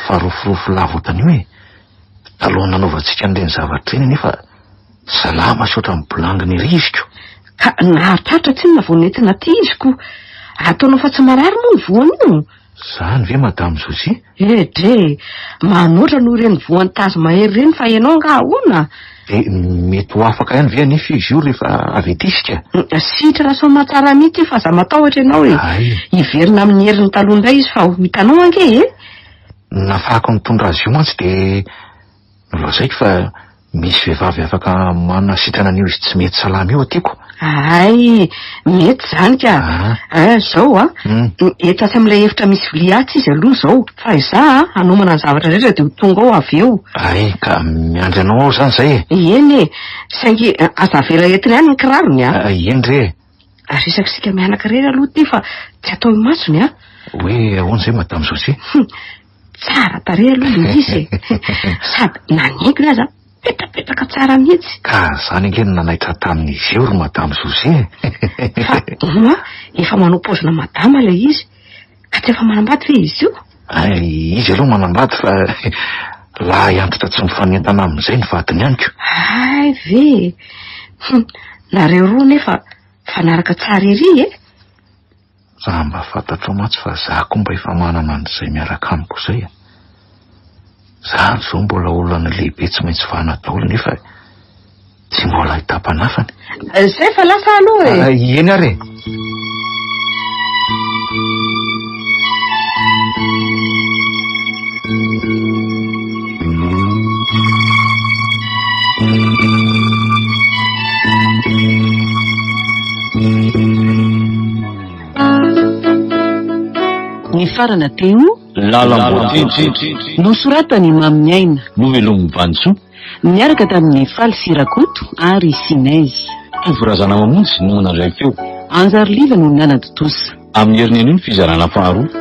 farofirofo lavo ohatrany hoe taloha nanaovantsika an'ireny zavatra eny nefa salama sotra mibolanginy riziko. Ka nahatratra tsy na voanentina ty iziko ataonao fa tsy marary moa ny voany io. Zany ve madamo Zozy? Dre manoatra no reny voany tazo mahery reny fa ianao nga ahoana? De mety ho afaka ihany ve anefa izy io rehefa avy etisika? Sitra somatsara mihitsy fa za matahotra ianao e. Iverina amin'ny heriny taloha indray izy fa ho hitanao ange e? Nafahako mitondra azy io mantsy de nolazaiko fa misy vehivavy afaka manasitrana an'io izy tsy mety salama io atiako. Ay, mety zany ka. Zao etasy amin'ilay efitra misy viliatsy izy aloha zao. Fa iza anomana ny zavatra rehetra de ho tonga ao avy eo. Ay, ka miandry anao ao zany zay e. Eny e, saingy azavela entiny ihany ny kirarony eny re. Resaky sika mianaka rery aloha ty fa tsy atao imasony Hoe ahoana zay madamo Zozy? Tsara tare aloha le izy sady naningina aza petrapetraka tsara mihitsy. Ka zany ange no nanaitra tamin'izy eo ry madamo Zozy fa efa manao paozina madama le izy ka tsy efa manambady ve izy io? Ay, izy aloha manambady fa laha iantotra tsy mifanentana amin'izay ny vadiny ihany ko. Ay ve nareo roa nefa fanaraka tsara ery Za mba fantatro mantsy fa za koa mba efa manana an'izay miaraka amiko zay za zao mbola olona lehibe tsy maintsy vahana daholo nefa tsy mbola hita-panafany. Zay fa lasa aloha eny ary Ny farana teo lalamboatiny nosoratany Mamy Aina novelom'ny Vantsoa miaraka tamin'ny Faly Sirakoto ary Sinaizy. Tovorazana mamonjy no nandray feo Anjary Liva no nanaditosa amin'ny herin'ny anio ny fizarana faharoa